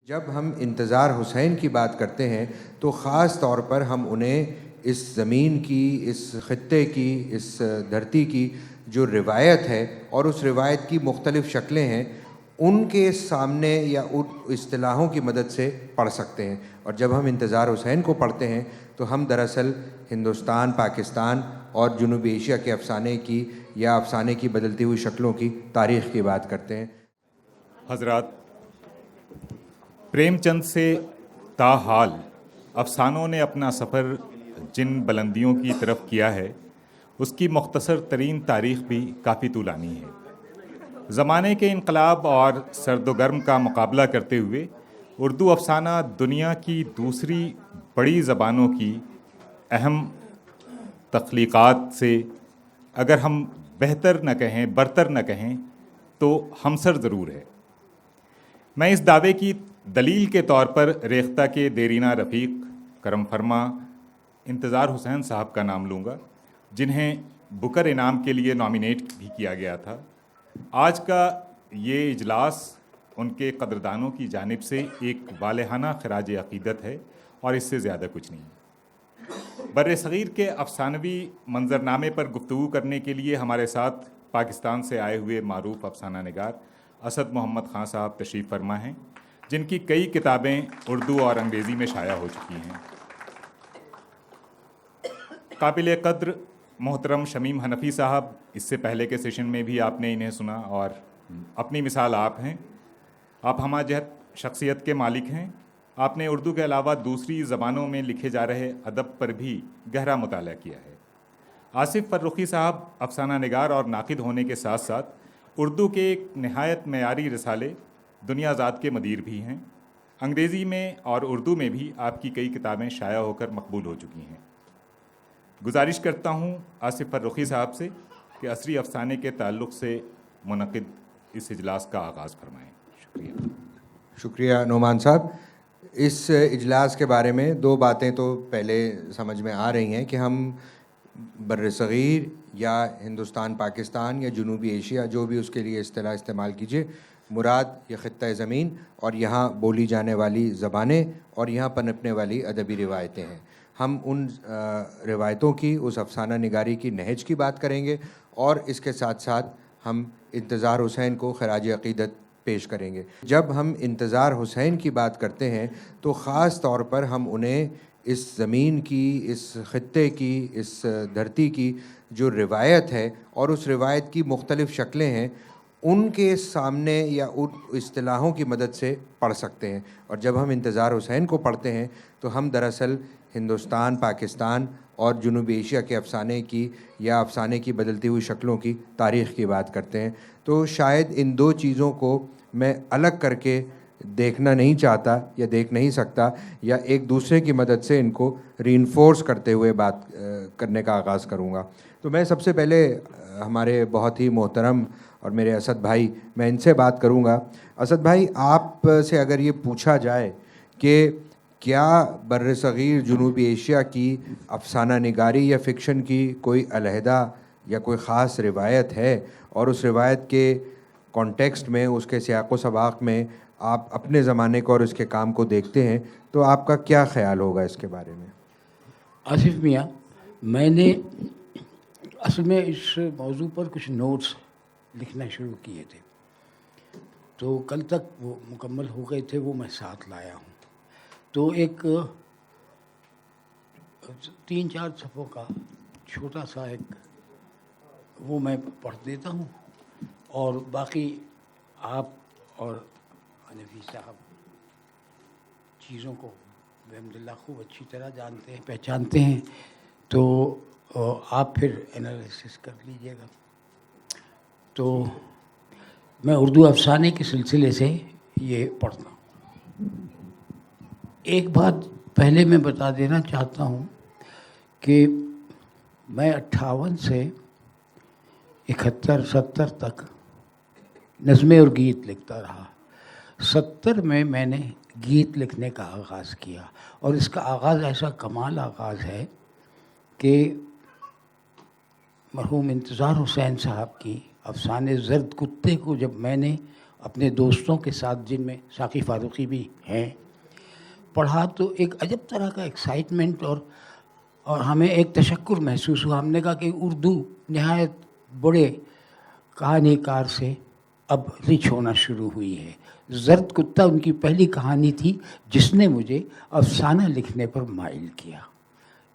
جب ہم انتظار حسین کی بات کرتے ہیں تو خاص طور پر ہم انہیں اس زمین کی، اس خطے کی، اس دھرتی کی جو روایت ہے اور اس روایت کی مختلف شکلیں ہیں ان کے سامنے یا ان اصطلاحوں کی مدد سے پڑھ سکتے ہیں. اور جب ہم انتظار حسین کو پڑھتے ہیں تو ہم دراصل ہندوستان، پاکستان اور جنوبی ایشیا کے افسانے کی یا افسانے کی بدلتی ہوئی شکلوں کی تاریخ کی بات کرتے ہیں. حضرات، پریم چند سے تاحال افسانوں نے اپنا سفر جن بلندیوں کی طرف کیا ہے اس کی مختصر ترین تاریخ بھی کافی طولانی ہے. زمانے کے انقلاب اور سرد و گرم کا مقابلہ کرتے ہوئے اردو افسانہ دنیا کی دوسری بڑی زبانوں کی اہم تخلیقات سے اگر ہم بہتر نہ کہیں، برتر نہ کہیں تو ہمسر ضرور ہے. میں اس دعوے کی دلیل کے طور پر ریختہ کے دیرینہ رفیق کرم فرما انتظار حسین صاحب کا نام لوں گا، جنہیں بکر انعام کے لیے نامینیٹ بھی کیا گیا تھا. آج کا یہ اجلاس ان کے قدردانوں کی جانب سے ایک والہانہ خراج عقیدت ہے اور اس سے زیادہ کچھ نہیں. بر صغیر کے افسانوی منظرنامے پر گفتگو کرنے کے لیے ہمارے ساتھ پاکستان سے آئے ہوئے معروف افسانہ نگار اسد محمد خان صاحب تشریف فرما ہیں، جن کی کئی کتابیں اردو اور انگریزی میں شائع ہو چکی ہیں. قابل قدر محترم شمیم حنفی صاحب، اس سے پہلے کے سیشن میں بھی آپ نے انہیں سنا اور اپنی مثال آپ ہیں. آپ ہمہ جہت شخصیت کے مالک ہیں. آپ نے اردو کے علاوہ دوسری زبانوں میں لکھے جا رہے ادب پر بھی گہرا مطالعہ کیا ہے. آصف فرخی صاحب افسانہ نگار اور ناقد ہونے کے ساتھ ساتھ اردو کے ایک نہایت معیاری رسالے دنیا ذات کے مدیر بھی ہیں. انگریزی میں اور اردو میں بھی آپ کی کئی کتابیں شائع ہو کر مقبول ہو چکی ہیں. گزارش کرتا ہوں آصف فرخی صاحب سے کہ عصری افسانے کے تعلق سے منعقد اس اجلاس کا آغاز فرمائیں. شکریہ. شکریہ نعمان صاحب. اس اجلاس کے بارے میں دو باتیں تو پہلے سمجھ میں آ رہی ہیں کہ ہم بر صغیر یا ہندوستان، پاکستان یا جنوبی ایشیا، جو بھی اس کے لیے اصطلاح استعمال کیجیے، مراد یہ خطہ زمین اور یہاں بولی جانے والی زبانیں اور یہاں پنپنے والی ادبی روایتیں ہیں. ہم ان روایتوں کی، اس افسانہ نگاری کی نہج کی بات کریں گے اور اس کے ساتھ ساتھ ہم انتظار حسین کو خراج عقیدت پیش کریں گے. جب ہم انتظار حسین کی بات کرتے ہیں تو خاص طور پر ہم انہیں اس زمین کی، اس خطے کی، اس دھرتی کی جو روایت ہے اور اس روایت کی مختلف شکلیں ہیں ان کے سامنے یا ان اصطلاحوں کی مدد سے پڑھ سکتے ہیں. اور جب ہم انتظار حسین کو پڑھتے ہیں تو ہم دراصل ہندوستان، پاکستان اور جنوبی ایشیا کے افسانے کی یا افسانے کی بدلتی ہوئی شکلوں کی تاریخ کی بات کرتے ہیں. تو شاید ان دو چیزوں کو میں الگ کر کے دیکھنا نہیں چاہتا یا دیکھ نہیں سکتا، یا ایک دوسرے کی مدد سے ان کو ری انفورس کرتے ہوئے بات کرنے کا آغاز کروں گا. تو میں سب سے پہلے ہمارے بہت ہی محترم اور میرے اسد بھائی، میں ان سے بات کروں گا. اسد بھائی، آپ سے اگر یہ پوچھا جائے کہ کیا بر صغیر جنوبی ایشیا کی افسانہ نگاری یا فکشن کی کوئی علیحدہ یا کوئی خاص روایت ہے اور اس روایت کے کانٹیکسٹ میں، اس کے سیاق و سباق میں آپ اپنے زمانے کو اور اس کے کام کو دیکھتے ہیں، تو آپ کا کیا خیال ہوگا اس کے بارے میں؟ آصف میاں، میں نے اصل میں اس موضوع پر کچھ نوٹس لکھنا شروع کیے تھے، تو کل تک وہ مکمل ہو گئے تھے، وہ میں ساتھ لایا ہوں. تو ایک 3-4 صفحوں کا چھوٹا سا ایک وہ میں پڑھ دیتا ہوں، اور باقی آپ اور حنفی صاحب چیزوں کو الحمدللہ خوب اچھی طرح جانتے ہیں، پہچانتے ہیں، تو آپ پھر انالیسس کر لیجئے گا. تو میں اردو افسانے کے سلسلے سے یہ پڑھتا ہوں. ایک بات پہلے میں بتا دینا چاہتا ہوں کہ میں 58 سے 71-70 تک نظمیں اور گیت لکھتا رہا. 70 میں میں نے گیت لکھنے کا آغاز کیا، اور اس کا آغاز ایسا کمال آغاز ہے کہ مرحوم انتظار حسین صاحب کی افسانے زرد کتے کو جب میں نے اپنے دوستوں کے ساتھ جن میں ساقی فاروقی بھی ہیں پڑھا تو ایک عجب طرح کا ایکسائٹمنٹ اور ہمیں ایک تشکر محسوس ہوا. ہم نے کہا کہ اردو نہایت بڑے کہانی کار سے اب رچ ہونا شروع ہوئی ہے. زرد کتا ان کی پہلی کہانی تھی جس نے مجھے افسانہ لکھنے پر مائل کیا.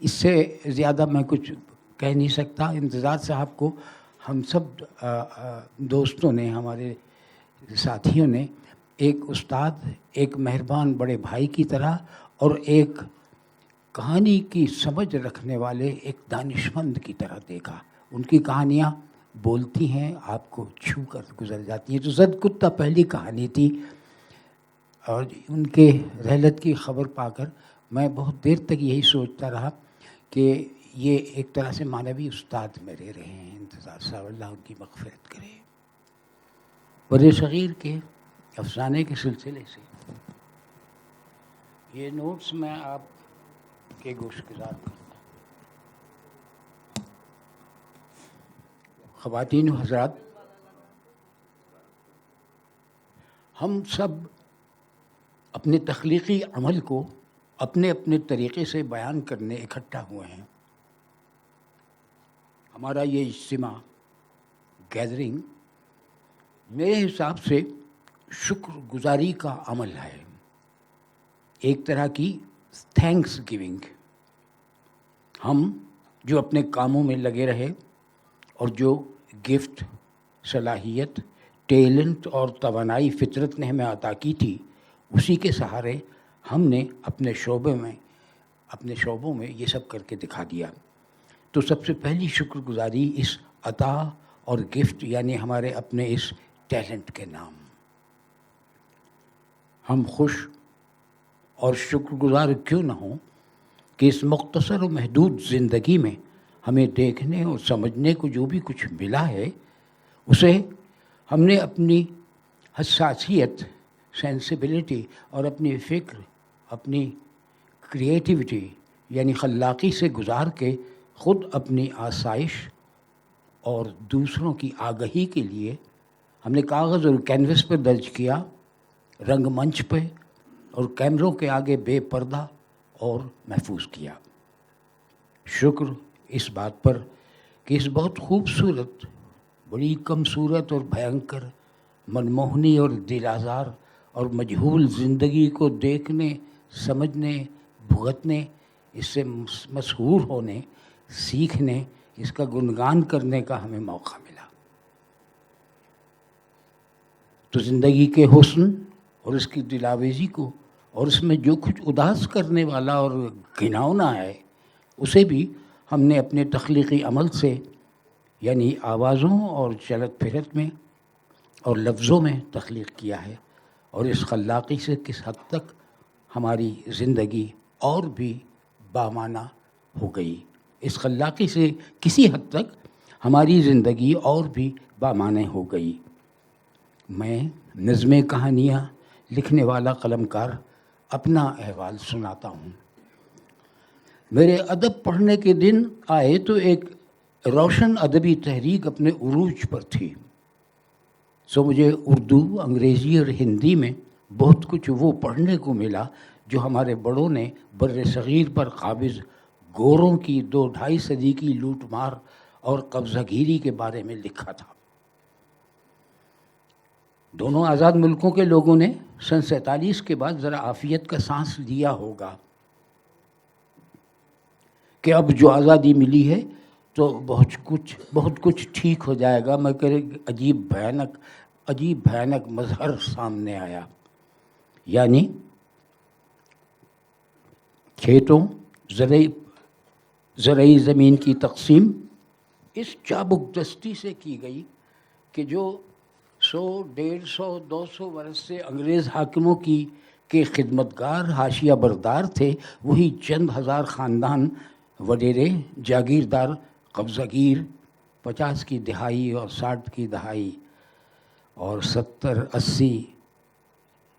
اس سے زیادہ میں کچھ کہہ نہیں سکتا. امتیاز صاحب کو ہم سب دوستوں نے، ہمارے ساتھیوں نے ایک استاد، ایک مہربان بڑے بھائی کی طرح اور ایک کہانی کی سمجھ رکھنے والے ایک دانشمند کی طرح دیکھا. ان کی کہانیاں بولتی ہیں، آپ کو چھو کر گزر جاتی ہیں. تو زرد کتا پہلی کہانی تھی اور ان کے رحلت کی خبر پا کر میں بہت دیر تک یہی سوچتا رہا کہ یہ ایک طرح سے معنوی استاد میرے رہے ہیں امتیاز صاحب، اللہ ان کی مغفرت کرے. بر صغیر کے افسانے کے سلسلے سے یہ نوٹس میں آپ کے گوش گزار کرتا ہوں. خواتین و حضرات، ہم سب اپنے تخلیقی عمل کو اپنے اپنے طریقے سے بیان کرنے اکٹھا ہوئے ہیں. ہمارا یہ اجتماع، گیدرنگ، میرے حساب سے شکر گزاری کا عمل ہے، ایک طرح کی تھینکس گیونگ. ہم جو اپنے کاموں میں لگے رہے اور جو گفٹ، صلاحیت، ٹیلنٹ اور توانائی فطرت نے ہمیں عطا کی تھی، اسی کے سہارے ہم نے اپنے شعبوں میں یہ سب کر کے دکھا دیا. تو سب سے پہلی شکر گزاری اس عطا اور گفٹ یعنی ہمارے اپنے اس ٹیلنٹ کے نام. ہم خوش اور شکر گزار کیوں نہ ہوں کہ اس مختصر و محدود زندگی میں ہمیں دیکھنے اور سمجھنے کو جو بھی کچھ ملا ہے اسے ہم نے اپنی حساسیت، سینسیبلٹی اور اپنی فکر، اپنی کریٹیوٹی یعنی خلاقی سے گزار کے خود اپنی آسائش اور دوسروں کی آگہی کے لیے ہم نے کاغذ اور کینوس پر درج کیا، رنگ منچ پہ اور کیمروں کے آگے بے پردہ اور محفوظ کیا. شکر اس بات پر کہ اس بہت خوبصورت، بڑی کم صورت اور بھینکر، منموہنی اور دل آزار اور مجہول زندگی کو دیکھنے، سمجھنے، بھگتنے، اس سے مسحور ہونے، سیکھنے، اس کا گنگان کرنے کا ہمیں موقع ملا. تو زندگی کے حسن اور اس کی دلاویزی کو اور اس میں جو کچھ اداس کرنے والا اور گھناؤنا ہے اسے بھی ہم نے اپنے تخلیقی عمل سے یعنی آوازوں اور چلت پھرت میں اور لفظوں میں تخلیق کیا ہے. اور اس خلاقی سے کس حد تک ہماری زندگی اور بھی بامعنی ہو گئی، اس خلاقی سے کسی حد تک ہماری زندگی اور بھی بامعنی ہو گئی. میں نظمیں کہانیاں لکھنے والا قلمکار اپنا احوال سناتا ہوں. میرے ادب پڑھنے کے دن آئے تو ایک روشن ادبی تحریک اپنے عروج پر تھی. سو مجھے اردو، انگریزی اور ہندی میں بہت کچھ وہ پڑھنے کو ملا جو ہمارے بڑوں نے بر صغیر پر قابض گوروں کی 2-2.5 صدی کی لوٹ مار اور قبضہ گیری کے بارے میں لکھا تھا. دونوں آزاد ملکوں کے لوگوں نے سن 47 کے بعد ذرا عافیت کا سانس لیا ہوگا کہ اب جو آزادی ملی ہے تو بہت کچھ ٹھیک ہو جائے گا. مگر عجیب بھیانک مظہر سامنے آیا. یعنی کھیتوں، زرعی زمین کی تقسیم اس چابک دستی سے کی گئی کہ جو 100، 150، 200 برس سے انگریز حاکموں کے خدمتگار حاشیہ بردار تھے، وہی چند ہزار خاندان وڈیرے، جاگیردار، قبضہ گیر 50 کی دہائی اور 60 کی دہائی اور 70، 80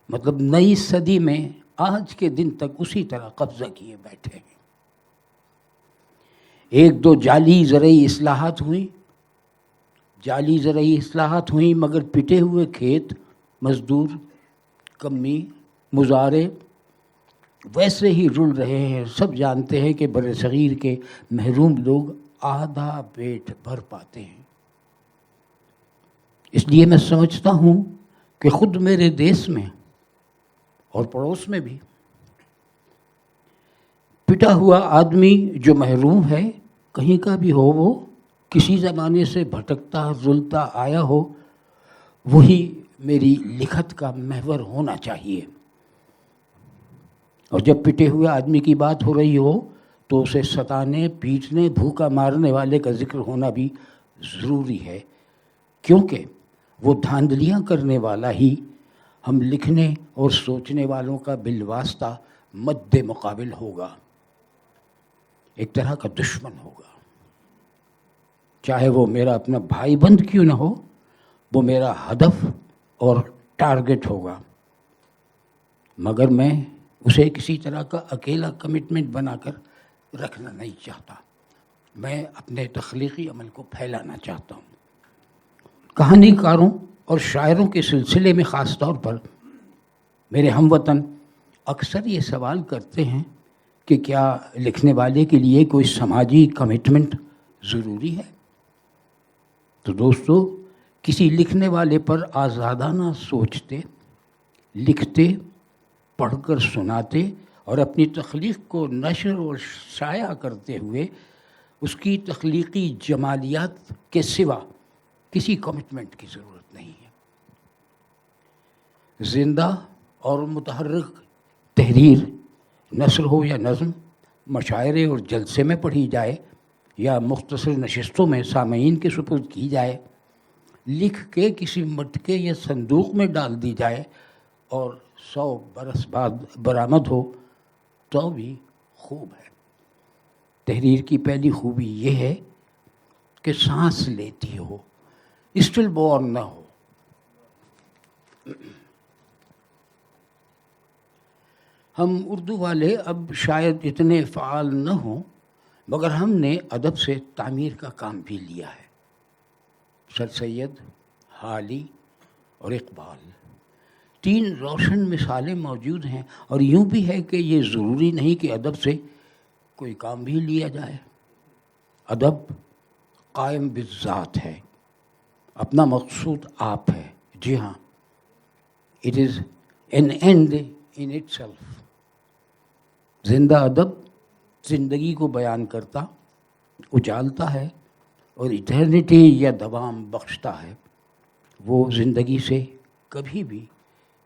مطلب نئی صدی میں آج کے دن تک اسی طرح قبضہ کیے بیٹھے ہیں. 1-2 جعلی زرعی اصلاحات ہوئیں مگر پٹے ہوئے کھیت مزدور کمی مظاہرے ویسے ہی رل رہے ہیں. سب جانتے ہیں کہ بر صغیر کے محروم لوگ آدھا پیٹ بھر پاتے ہیں. اس لیے میں سمجھتا ہوں کہ خود میرے دیس میں اور پڑوس میں بھی پٹا ہوا آدمی جو محروم ہے کہیں کا بھی ہو، وہ کسی زمانے سے بھٹکتا رلتا آیا ہو، وہی میری لکھت کا محور ہونا چاہیے. اور جب پٹے ہوئے آدمی کی بات ہو رہی ہو تو اسے ستانے پیٹنے بھوکا مارنے والے کا ذکر ہونا بھی ضروری ہے، کیونکہ وہ دھاندلیاں کرنے والا ہی ہم لکھنے اور سوچنے والوں کا بالواسطہ مد مقابل ہوگا، ایک طرح کا دشمن ہوگا. چاہے وہ میرا اپنا بھائی بند کیوں نہ ہو، وہ میرا ہدف اور ٹارگٹ ہوگا، مگر میں اسے کسی طرح کا اکیلا کمٹمنٹ بنا کر رکھنا نہیں چاہتا. میں اپنے تخلیقی عمل کو پھیلانا چاہتا ہوں. کہانی کاروں اور شاعروں کے سلسلے میں خاص طور پر میرے ہم وطن اکثر یہ سوال کرتے ہیں کہ کیا لکھنے والے کے لیے کوئی سماجی کمٹمنٹ ضروری ہے؟ تو دوستو، کسی لکھنے والے پر آزادانہ سوچتے، لکھتے، پڑھ کر سناتے اور اپنی تخلیق کو نشر اور شائع کرتے ہوئے اس کی تخلیقی جمالیات کے سوا کسی کمٹمنٹ کی ضرورت نہیں ہے. زندہ اور متحرک تحریر، نثر ہو یا نظم، مشاعرے اور جلسے میں پڑھی جائے یا مختصر نشستوں میں سامعین کے سپرد کی جائے، لکھ کے کسی مٹکے یا صندوق میں ڈال دی جائے اور 100 برس بعد برآمد ہو تو بھی خوب ہے. تحریر کی پہلی خوبی یہ ہے کہ سانس لیتی ہو، اسٹل بورن نہ ہو. ہم اردو والے اب شاید اتنے فعال نہ ہوں، مگر ہم نے ادب سے تعمیر کا کام بھی لیا ہے. سر سید، حالی اور اقبال 3 روشن مثالیں موجود ہیں، اور یوں بھی ہے کہ یہ ضروری نہیں کہ ادب سے کوئی کام بھی لیا جائے. ادب قائم بالذات ہے، اپنا مقصود آپ ہے. جی ہاں، it is an and in it self. زندہ ادب زندگی کو بیان کرتا، اجالتا ہے اور ایٹرنیٹی یا دوام بخشتا ہے. وہ زندگی سے کبھی بھی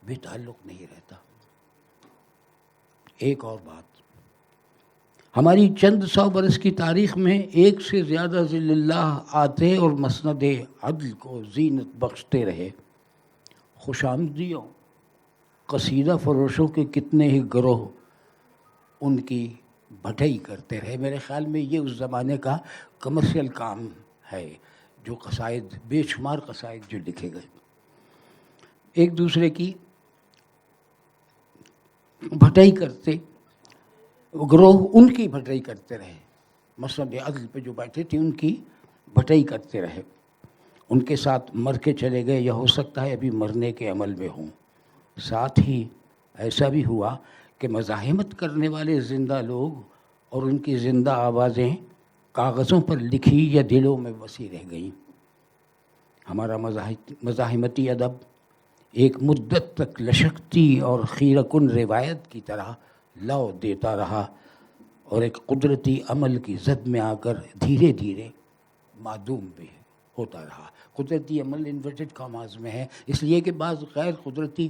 بے تعلق نہیں رہتا. ایک اور بات، ہماری چند 100 برس کی تاریخ میں ایک سے زیادہ ذل اللہ آتے اور مسند عدل کو زینت بخشتے رہے. خوش آمدیوں، قصیدہ فروشوں کے کتنے ہی گروہ ان کی بھٹائی کرتے رہے. میرے خیال میں یہ اس زمانے کا کمرشل کام ہے، جو قصائد، بے شمار قصائد جو لکھے گئے، ایک دوسرے کی بھٹائی کرتے، گروہ ان کی بھٹائی کرتے رہے. مسند عدل پہ جو بیٹھے تھے ان کی بھٹائی کرتے رہے، ان کے ساتھ مر کے چلے گئے، یا ہو سکتا ہے ابھی مرنے کے عمل میں ہوں. ساتھ ہی ایسا بھی ہوا کہ مزاحمت کرنے والے زندہ لوگ اور ان کی زندہ آوازیں کاغذوں پر لکھی یا دلوں میں بسی رہ گئیں. ہمارا مزاحمتی ادب ایک مدت تک لشکتی اور خیرہ کن روایت کی طرح لو دیتا رہا، اور ایک قدرتی عمل کی زد میں آ کر دھیرے دھیرے معدوم بھی ہوتا رہا. قدرتی عمل انورٹڈ کاماز میں ہے، اس لیے کہ بعض غیر قدرتی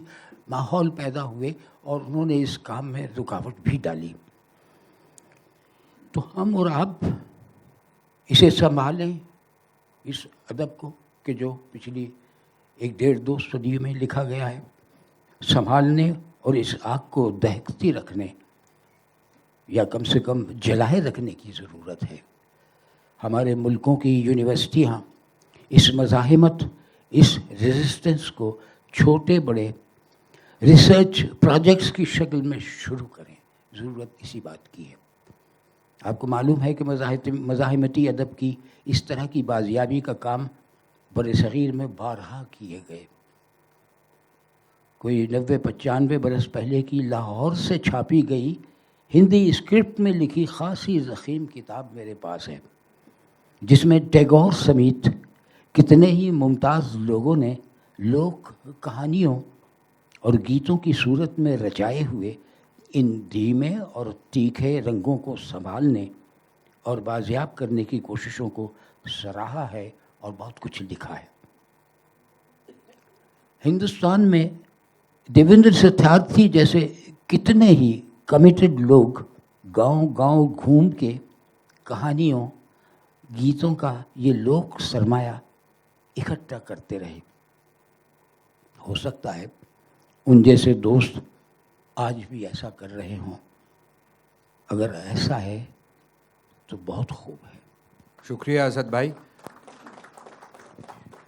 ماحول پیدا ہوئے اور انہوں نے اس کام میں رکاوٹ بھی ڈالی. تو ہم اور آپ اسے سنبھالیں، اس ادب کو کہ جو پچھلی 1-1.5-2 صدی میں لکھا گیا ہے، سنبھالنے اور اس آگ کو دہکتی رکھنے یا کم سے کم جلائے رکھنے کی ضرورت ہے. ہمارے ملکوں کی یونیورسٹیاں اس مزاحمت، اس ریزسٹنس کو چھوٹے بڑے ریسرچ پروجیکٹس کی شکل میں شروع کریں. ضرورت اسی بات کی ہے. آپ کو معلوم ہے کہ مزاحمتی ادب کی اس طرح کی بازیابی کا کام برصغیر میں بارہا کیے گئے. کوئی 90-95 برس پہلے کی لاہور سے چھاپی گئی ہندی اسکرپٹ میں لکھی خاصی ضخیم کتاب میرے پاس ہے، جس میں ٹیگور سمیت کتنے ہی ممتاز لوگوں نے لوک کہانیوں اور گیتوں کی صورت میں رچائے ہوئے ان دھیمے اور تیکھے رنگوں کو سنبھالنے اور بازیاب کرنے کی کوششوں کو سراہا ہے اور بہت کچھ لکھا ہے۔ ہندوستان میں دیویندر ستیارتھی جیسے کتنے ہی کمیٹڈ لوگ گاؤں گاؤں گھوم کے کہانیوں گیتوں کا یہ لوک سرمایہ اکٹھا کرتے رہے۔ ہو سکتا ہے ان جیسے دوست آج بھی ایسا کر رہے ہوں۔ اگر ایسا ہے تو بہت خوب ہے۔ شکریہ اسد بھائی،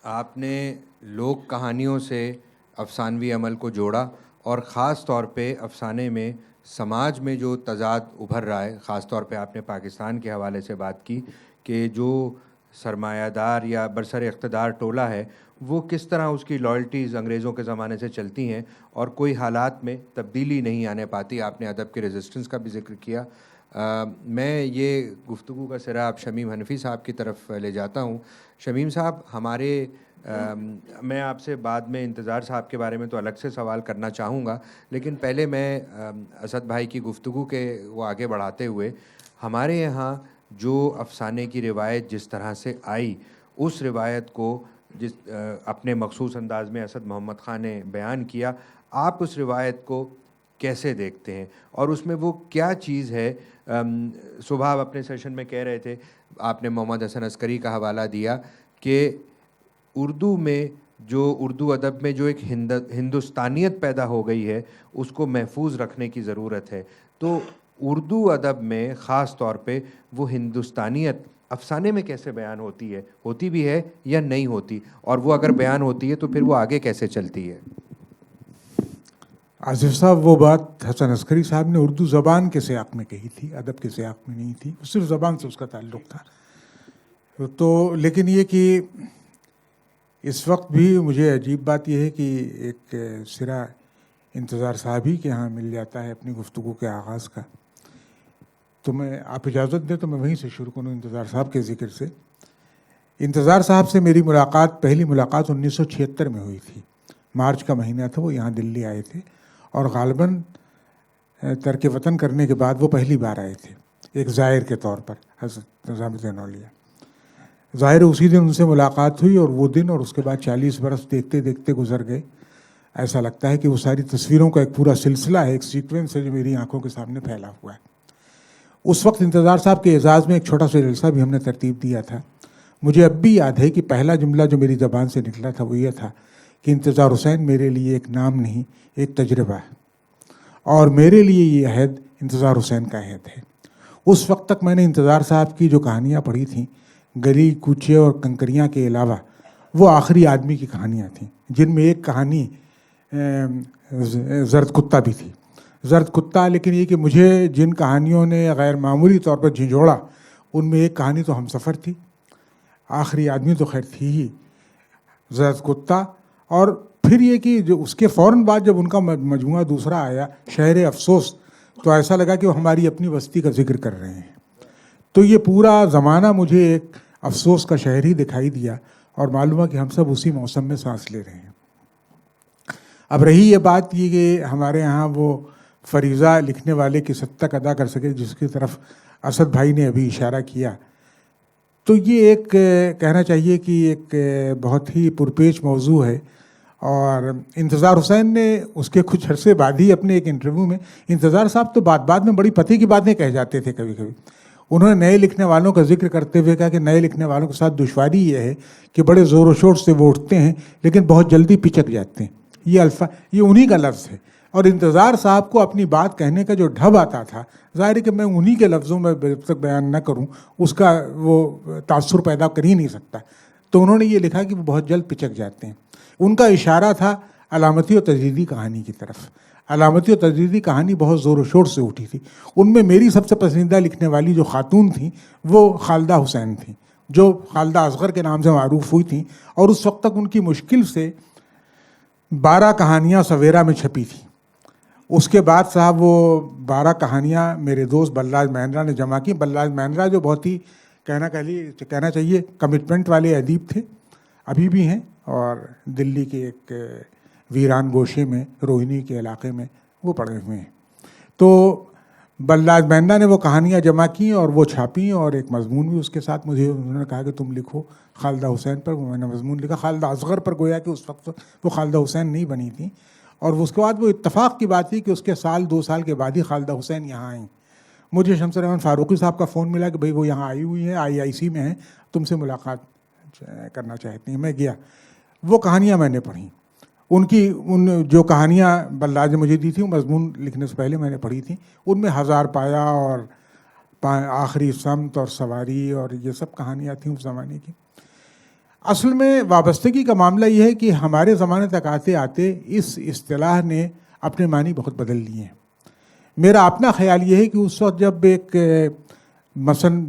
آپ نے لوک کہانیوں سے افسانوی عمل کو جوڑا اور خاص طور پہ افسانے میں سماج میں جو تضاد ابھر رہا ہے، خاص طور پہ آپ نے پاکستان کے حوالے سے بات کی کہ جو سرمایہ دار یا برسر اقتدار ٹولہ ہے وہ کس طرح اس کی لائلٹیز انگریزوں کے زمانے سے چلتی ہیں اور کوئی حالات میں تبدیلی نہیں آنے پاتی۔ آپ نے ادب کے ریزسٹنس کا بھی ذکر کیا۔ میں یہ گفتگو کا سرا اب شمیم حنفی صاحب کی طرف لے جاتا ہوں۔ شمیم صاحب، ہمارے میں آپ سے بعد میں انتظار صاحب کے بارے میں تو الگ سے سوال کرنا چاہوں گا، لیکن پہلے میں اسد بھائی کی گفتگو کے وہ آگے بڑھاتے ہوئے ہمارے یہاں جو افسانے کی روایت جس طرح سے آئی، اس روایت کو جس اپنے مخصوص انداز میں اسد محمد خان نے بیان کیا، آپ اس روایت کو کیسے دیکھتے ہیں اور اس میں وہ کیا چیز ہے؟ صبح آپ اپنے سیشن میں کہہ رہے تھے، آپ نے محمد حسن عسکری کا حوالہ دیا کہ اردو میں جو اردو ادب میں جو ایک ہندوستانیت پیدا ہو گئی ہے اس کو محفوظ رکھنے کی ضرورت ہے۔ تو اردو ادب میں خاص طور پہ وہ ہندوستانیت افسانے میں کیسے بیان ہوتی ہے؟ ہوتی بھی ہے یا نہیں ہوتی؟ اور وہ اگر بیان ہوتی ہے تو پھر وہ آگے کیسے چلتی ہے؟ آصف صاحب، وہ بات حسن عسکری صاحب نے اردو زبان کے سیاق میں کہی تھی، ادب کے سیاق میں نہیں تھی، صرف زبان سے اس کا تعلق تھا۔ تو لیکن یہ کہ اس وقت بھی مجھے عجیب بات یہ ہے کہ ایک سرا انتظار صاحب ہی کے ہاں مل جاتا ہے اپنی گفتگو کے آغاز کا۔ تو میں آپ اجازت دیں تو میں وہیں سے شروع کروں، انتظار صاحب کے ذکر سے۔ انتظار صاحب سے میری پہلی ملاقات 1976 میں ہوئی تھی، مارچ کا مہینہ تھا، وہ یہاں دلی آئے تھے اور غالباً ترک وطن کرنے کے بعد وہ پہلی بار آئے تھے ایک زائر کے طور پر حضرت نظام الدین اولیاء۔ ظاہر اسی دن ان سے ملاقات ہوئی اور وہ دن اور اس کے بعد 40 برس دیکھتے دیکھتے گزر گئے۔ ایسا لگتا ہے کہ وہ ساری تصویروں کا ایک پورا سلسلہ ہے، ایک سیکوینس ہے جو میری آنکھوں کے سامنے پھیلا ہوا ہے۔ اس وقت انتظار صاحب کے اعزاز میں ایک چھوٹا سا جلسہ بھی ہم نے ترتیب دیا تھا۔ مجھے اب بھی یاد ہے کہ پہلا جملہ جو میری زبان سے نکلا تھا وہ یہ تھا کہ انتظار حسین میرے لیے ایک نام نہیں، ایک تجربہ ہے، اور میرے لیے یہ عہد انتظار حسین کا عہد ہے۔ اس وقت تک میں نے انتظار صاحب کی جو کہانیاں پڑھی تھیں، گلی کوچے اور کنکریاں کے علاوہ، وہ آخری آدمی کی کہانیاں تھیں، جن میں ایک کہانی زرد کتا بھی تھی۔ زرد کتا، لیکن یہ کہ مجھے جن کہانیوں نے غیر معمولی طور پر جھنجھوڑا ان میں ایک کہانی تو ہم سفر تھی، آخری آدمی تو خیر تھی ہی، زرد کتا، اور پھر یہ کہ جو اس کے فوراً بعد جب ان کا مجموعہ دوسرا آیا، شہر افسوس، تو ایسا لگا کہ وہ ہماری اپنی بستی کا ذکر کر رہے ہیں۔ تو یہ پورا زمانہ مجھے ایک افسوس کا شہر ہی دکھائی دیا اور معلوم ہے کہ ہم سب اسی موسم میں سانس لے رہے ہیں۔ اب رہی یہ بات یہ کہ ہمارے ہاں وہ فریضہ لکھنے والے کی حد تک ادا کر سکے جس کی طرف اسد بھائی نے ابھی اشارہ کیا، تو یہ ایک کہنا چاہیے کہ ایک بہت ہی پرپیچ موضوع ہے۔ اور انتظار حسین نے اس کے کچھ عرصے بعد ہی اپنے ایک انٹرویو میں، انتظار صاحب تو بعد میں بڑی پتے کی باتیں کہہ جاتے تھے کبھی کبھی، انہوں نے نئے لکھنے والوں کا ذکر کرتے ہوئے کہا کہ نئے لکھنے والوں کے ساتھ دشواری یہ ہے کہ بڑے زور و شور سے وہ اٹھتے ہیں لیکن بہت جلدی پچک جاتے ہیں۔ یہ انہی کا لفظ ہے، اور انتظار صاحب کو اپنی بات کہنے کا جو ڈھب آتا تھا، ظاہر ہے کہ میں انہی کے لفظوں میں جب تک بیان نہ کروں اس کا وہ تاثر پیدا کر ہی نہیں سکتا۔ تو انہوں نے یہ لکھا کہ وہ بہت جلد پچک جاتے ہیں۔ ان کا اشارہ تھا علامتی و تجریدی کہانی کی طرف۔ علامتی و تجریدی کہانی بہت زور و شور سے اٹھی تھی۔ ان میں میری سب سے پسندیدہ لکھنے والی جو خاتون تھیں وہ خالدہ حسین تھیں، جو خالدہ اصغر کے نام سے معروف ہوئی تھیں، اور اس وقت تک ان کی مشکل سے 12 کہانیاں سویرا میں چھپی تھیں. اس کے بعد صاحب وہ 12 کہانیاں میرے دوست بلراج مہندرا نے جمع کی. بلراج مہندرا جو بہت ہی کہنا چاہیے کمٹمنٹ والے ادیب تھے, ابھی بھی ہیں, اور دلی کے ایک ویران گوشے میں روہنی کے علاقے میں وہ پڑے ہوئے ہیں. تو بلراج مہندرا نے وہ کہانیاں جمع کیں اور وہ چھاپیں, اور ایک مضمون بھی اس کے ساتھ مجھے انہوں نے کہا کہ تم لکھو خالدہ حسین پر. میں نے مضمون لکھا خالدہ اصغر پر, گویا کہ اس وقت وہ خالدہ حسین نہیں بنی تھیں. اور اس کے بعد وہ اتفاق کی بات تھی کہ اس کے 2 سال کے بعد ہی خالدہ حسین یہاں آئیں. مجھے شمس الرحمن فاروقی صاحب کا فون ملا کہ بھئی وہ یہاں آئی ہوئی ہیں, IIC میں ہیں, تم سے ملاقات کرنا چاہتی ہیں. میں گیا, وہ کہانیاں میں نے پڑھیں. ان جو کہانیاں بلراج نے مجھے دی تھیں, مضمون لکھنے سے پہلے میں نے پڑھی تھیں. ان میں 1000 پایا اور آخری سمت اور سواری اور یہ سب کہانیاں تھیں اس زمانے کی. اصل میں وابستگی کا معاملہ یہ ہے کہ ہمارے زمانے تک آتے آتے اس اصطلاح نے اپنے معنی بہت بدل لیے ہیں. میرا اپنا خیال یہ ہے کہ اس وقت جب ایک مثلاً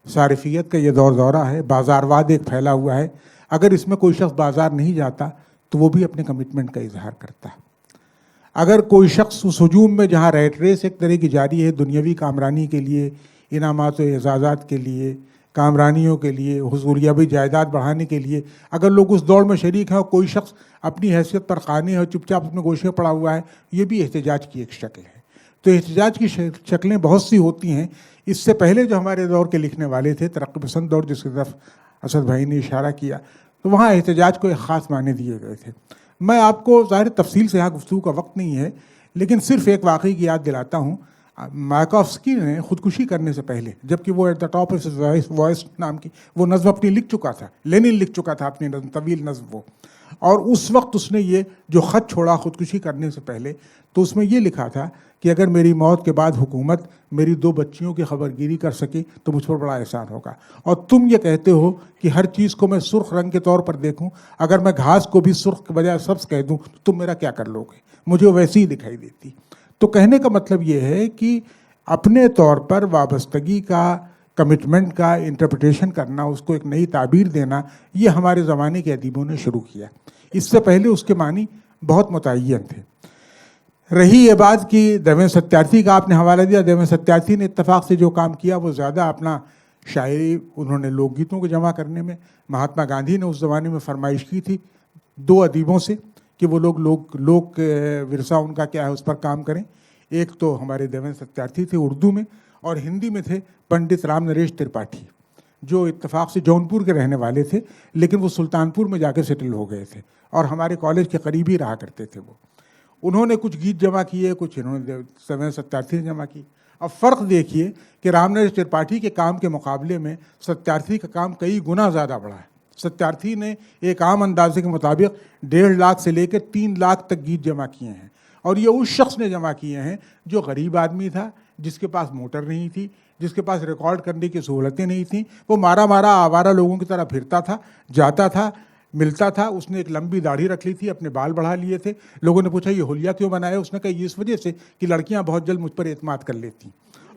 صارفیت کا یہ دورہ ہے, بازارواد ایک پھیلا ہوا ہے, اگر اس میں کوئی شخص بازار نہیں جاتا تو وہ بھی اپنے کمٹمنٹ کا اظہار کرتا ہے. اگر کوئی شخص اس ہجوم میں جہاں ریٹ ریس ایک طرح کی جاری ہے دنیاوی کامرانی کے لیے, انعامات و اعزازات کے لیے, کامرانیوں کے لیے, حصولیابی جائیداد بڑھانے کے لیے, اگر لوگ اس دوڑ میں شریک ہیں اور کوئی شخص اپنی حیثیت پر قانع ہے اور چپ چاپ اپنے گوشے پڑا ہوا ہے, یہ بھی احتجاج کی ایک شکل ہے. تو احتجاج کی شکلیں بہت سی ہوتی ہیں. اس سے پہلے جو ہمارے دور کے لکھنے والے تھے, ترقی پسند دور جس کی طرف اسد بھائی نے اشارہ کیا, تو وہاں احتجاج کو ایک خاص معنی دیے گئے تھے. میں آپ کو ظاہر تفصیل سے یہاں گفتگو کا وقت نہیں ہے, لیکن صرف ایک واقعے کی یاد دلاتا ہوں. مایاکوفسکی نے خودکشی کرنے سے پہلے, جبکہ وہ at the top of voice نام کی وہ نظم اپنی لکھ چکا تھا, لینن لکھ چکا تھا اپنی نظم, طویل نظم وہ, اور اس وقت اس نے یہ جو خط چھوڑا خودکشی کرنے سے پہلے, تو اس میں یہ لکھا تھا کہ اگر میری موت کے بعد حکومت میری 2 بچیوں کی خبر گیری کر سکی تو مجھ پر بڑا احسان ہوگا. اور تم یہ کہتے ہو کہ ہر چیز کو میں سرخ رنگ کے طور پر دیکھوں, اگر میں گھاس کو بھی سرخ کے بجائے سبز کہہ دوں تو تم میرا کیا کر لو گے؟ مجھے ویسی ہی دکھائی دیتی. تو کہنے کا مطلب یہ ہے کہ اپنے طور پر وابستگی کا, کمٹمنٹ کا انٹرپریٹیشن کرنا, اس کو ایک نئی تعبیر دینا, یہ ہمارے زمانے کے ادیبوں نے شروع کیا. اس سے پہلے اس کے معنی بہت متعین تھے. رہی یہ بات کہ دیوین ستیارتھی کا آپ نے حوالہ دیا, دیوین ستیارتھی نے اتفاق سے جو کام کیا وہ زیادہ اپنا شاعری, انہوں نے لوک گیتوں کو جمع کرنے میں, مہاتما گاندھی نے اس زمانے میں فرمائش کی تھی 2 ادیبوں سے کہ وہ لوک ورثہ ان کا کیا ہے اس پر کام کریں. ایک تو ہمارے دیوین ستیارتھی تھے اردو میں, اور ہندی میں تھے پنڈت رام نریش ترپاٹھی, جو اتفاق سے جونپور کے رہنے والے تھے, لیکن وہ سلطانپور میں جا کے سیٹل ہو گئے تھے اور ہمارے کالج کے قریب ہی رہا کرتے تھے. وہ انہوں نے کچھ گیت جمع کیے, کچھ انہوں نے دیوین ستیارتھی نے جمع کی. اب فرق دیکھیے کہ رام نریش ترپاٹھی کے کام کے مقابلے میں ستیارتھی کا کام کئی گنا زیادہ بڑا ہے. ستیارتھی نے ایک عام اندازے کے مطابق 1.5 لاکھ سے لے کے 3 لاکھ تک گیت جمع کیے ہیں, اور یہ اس شخص نے جمع کیے ہیں جو غریب آدمی تھا, جس کے پاس موٹر نہیں تھی, جس کے پاس ریکارڈ کرنے کی سہولتیں نہیں تھیں. وہ مارا آوارہ لوگوں کی طرح پھرتا تھا, جاتا تھا, ملتا تھا. اس نے ایک لمبی داڑھی رکھ لی تھی, اپنے بال بڑھا لیے تھے. لوگوں نے پوچھا یہ حلیہ کیوں بنایا؟ اس نے کہا یہ اس وجہ سے کہ لڑکیاں بہت جلد مجھ پر اعتماد کر لیتی,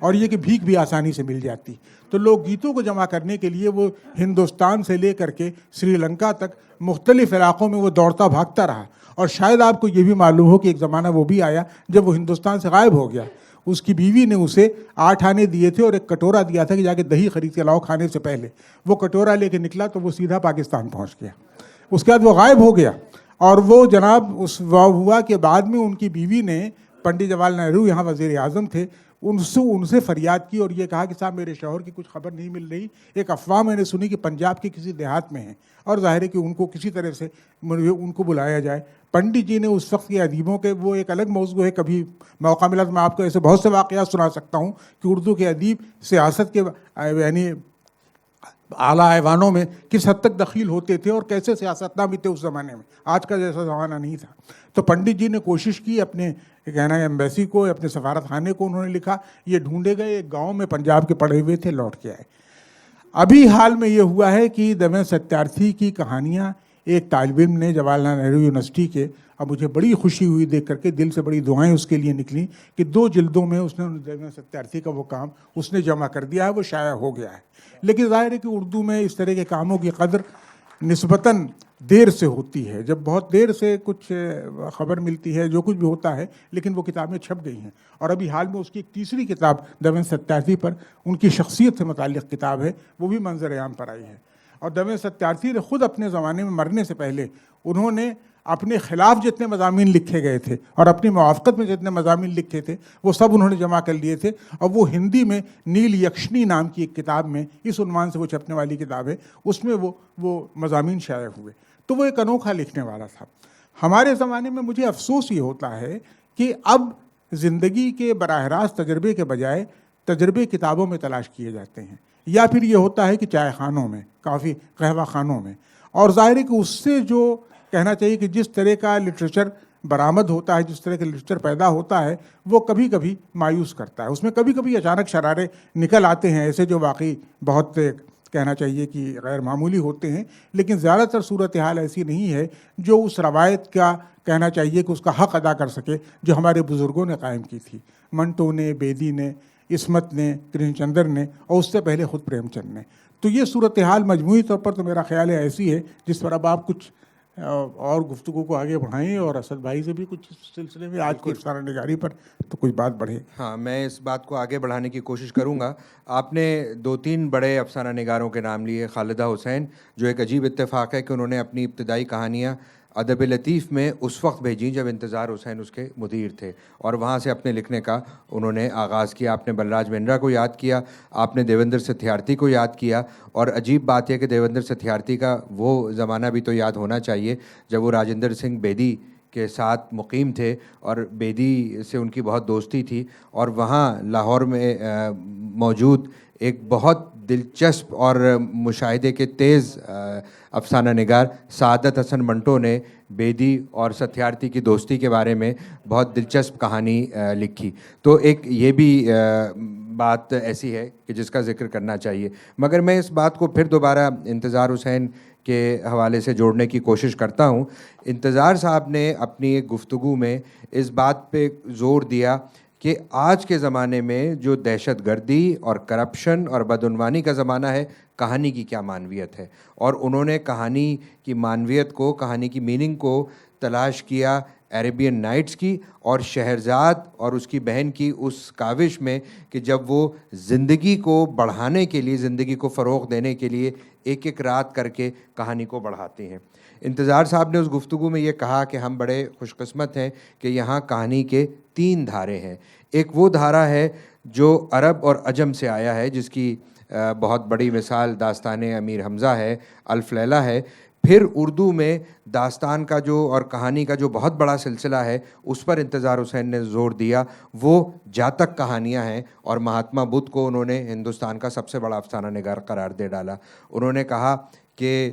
اور یہ کہ بھیک بھی آسانی سے مل جاتی. تو لوگ گیتوں کو جمع کرنے کے لیے وہ ہندوستان سے لے کر کے سری لنکا تک مختلف علاقوں میں وہ دوڑتا بھاگتا رہا. اور شاید آپ کو یہ بھی معلوم ہو کہ ایک زمانہ وہ بھی آیا جب وہ ہندوستان سے غائب ہو گیا. اس کی بیوی نے اسے 8 آنے دیے تھے اور ایک کٹورا دیا تھا کہ جا کے دہی خرید کے لاؤ کھانے سے پہلے. وہ کٹورا لے کے نکلا تو وہ سیدھا پاکستان پہنچ گیا. اس کے بعد وہ غائب ہو گیا, اور وہ جناب اس ہوا کہ بعد میں ان کی بیوی نے, پنڈت جواہر لال نہرو یہاں وزیر اعظم تھے, ان سے فریاد کی اور یہ کہا کہ صاحب میرے شوہر کی کچھ خبر نہیں مل رہی. ایک افواہ میں نے سنی کہ پنجاب کے کسی دیہات میں ہیں, اور ظاہر ہے کہ ان کو کسی طرح سے ان کو بلایا جائے. پنڈت جی نے اس وقت کے ادیبوں کے, وہ ایک الگ موضوع ہے, کبھی موقع ملا تو میں آپ کو ایسے بہت سے واقعات سنا سکتا ہوں کہ اردو کے ادیب سیاست کے یعنی اعلیٰ ایوانوں میں کس حد تک دخیل ہوتے تھے اور کیسے سیاستداں بھی تھے اس زمانے میں. آج کا جیسا زمانہ نہیں تھا. تو پنڈت جی نے کوشش کی, اپنے کہنا ہے ایمبیسی کو, اپنے سفارت خانے کو انہوں نے لکھا. یہ ڈھونڈے گئے, ایک گاؤں میں پنجاب کے پڑے ہوئے تھے, لوٹ کے آئے. ابھی حال میں یہ ہوا ہے کہ دیوین ستیارتھی کی کہانیاں ایک طالب علم نے جواہر لال نہرو یونیورسٹی کے, اب مجھے بڑی خوشی ہوئی دیکھ کر کے, دل سے بڑی دعائیں اس کے لیے نکلیں کہ 2 جلدوں میں اس نے دیوین ستیارتھی کا وہ کام اس نے جمع کر دیا ہے, وہ شائع ہو گیا ہے. لیکن ظاہر ہے کہ اردو میں اس طرح کے کاموں کی قدر نسبتاً دیر سے ہوتی ہے، جب بہت دیر سے کچھ خبر ملتی ہے، جو کچھ بھی ہوتا ہے، لیکن وہ کتابیں چھپ گئی ہیں. اور ابھی حال میں اس کی ایک تیسری کتاب 87 پر ان کی شخصیت سے متعلق کتاب ہے، وہ بھی منظر عام پر آئی ہے. اور 87 نے خود اپنے زمانے میں مرنے سے پہلے انہوں نے اپنے خلاف جتنے مضامین لکھے گئے تھے اور اپنی موافقت میں جتنے مضامین لکھے تھے وہ سب انہوں نے جمع کر لیے تھے. اور وہ ہندی میں نیل یکشنی نام کی ایک کتاب میں، اس عنوان سے وہ چھپنے والی کتاب ہے، اس میں وہ مضامین شائع ہوئے. تو وہ ایک انوکھا لکھنے والا تھا. ہمارے زمانے میں مجھے افسوس یہ ہوتا ہے کہ اب زندگی کے براہ راست تجربے کے بجائے تجربے کتابوں میں تلاش کیے جاتے ہیں، یا پھر یہ ہوتا ہے کہ چائے خانوں میں، کافی قہوہ خانوں میں. اور ظاہر ہے کہ اس سے جو کہنا چاہیے کہ جس طرح کا لٹریچر برآمد ہوتا ہے، جس طرح کا لٹریچر پیدا ہوتا ہے، وہ کبھی کبھی مایوس کرتا ہے. اس میں کبھی کبھی اچانک شرارے نکل آتے ہیں ایسے جو واقعی بہت کہنا چاہیے کہ غیر معمولی ہوتے ہیں، لیکن زیادہ تر صورتحال ایسی نہیں ہے جو اس روایت کا کہنا چاہیے کہ اس کا حق ادا کر سکے جو ہمارے بزرگوں نے قائم کی تھی، منٹو نے، بیدی نے، عصمت نے، کرشن چندر نے، اور اس سے پہلے خود پریم چند نے. تو یہ صورتحال مجموعی طور پر تو میرا خیال ہے ایسی ہے جس پر اب آپ کچھ اور گفتگو کو آگے بڑھائیں، اور اسد بھائی سے بھی کچھ اس سلسلے میں آج کی افسانہ نگاری پر تو کچھ بات بڑھے. ہاں، میں اس بات کو آگے بڑھانے کی کوشش کروں گا. آپ نے 2-3 بڑے افسانہ نگاروں کے نام لیے. خالدہ حسین، جو ایک عجیب اتفاق ہے کہ انہوں نے اپنی ابتدائی کہانیاں ادب لطیف میں اس وقت بھیجیں جب انتظار حسین اس کے مدیر تھے، اور وہاں سے اپنے لکھنے کا انہوں نے آغاز کیا. آپ نے بلراج مہندرا کو یاد کیا، آپ نے دیوندر ستیارتھی کو یاد کیا. اور عجیب بات ہے کہ دیوندر ستیارتھی کا وہ زمانہ بھی تو یاد ہونا چاہیے جب وہ راجندر سنگھ بیدی کے ساتھ مقیم تھے، اور بیدی سے ان کی بہت دوستی تھی. اور وہاں لاہور میں موجود ایک بہت دلچسپ اور مشاہدے کے تیز افسانہ نگار سعادت حسن منٹو نے بیدی اور ستیارتھی کی دوستی کے بارے میں بہت دلچسپ کہانی لکھی. تو ایک یہ بھی بات ایسی ہے کہ جس کا ذکر کرنا چاہیے. مگر میں اس بات کو پھر دوبارہ انتظار حسین کے حوالے سے جوڑنے کی کوشش کرتا ہوں. انتظار صاحب نے اپنی ایک گفتگو میں اس بات پہ زور دیا کہ آج کے زمانے میں جو دہشت گردی اور کرپشن اور بدعنوانی کا زمانہ ہے، کہانی کی کیا معنویت ہے. اور انہوں نے کہانی کی معنویت کو، کہانی کی میننگ کو تلاش کیا عربین نائٹس کی اور شہرزاد اور اس کی بہن کی اس کاوش میں کہ جب وہ زندگی کو بڑھانے کے لیے، زندگی کو فروغ دینے کے لیے ایک ایک رات کر کے کہانی کو بڑھاتی ہیں. انتظار صاحب نے اس گفتگو میں یہ کہا کہ ہم بڑے خوش قسمت ہیں کہ یہاں کہانی کے 3 دھارے ہیں. ایک وہ دھارا ہے جو عرب اور عجم سے آیا ہے، جس کی بہت بڑی مثال داستان امیر حمزہ ہے، الف لیلہ ہے. پھر اردو میں داستان کا جو اور کہانی کا جو بہت بڑا سلسلہ ہے اس پر انتظار حسین نے زور دیا، وہ جاتک کہانیاں ہیں. اور مہاتما بدھ کو انہوں نے ہندوستان کا سب سے بڑا افسانہ نگار قرار دے ڈالا. انہوں نے کہا کہ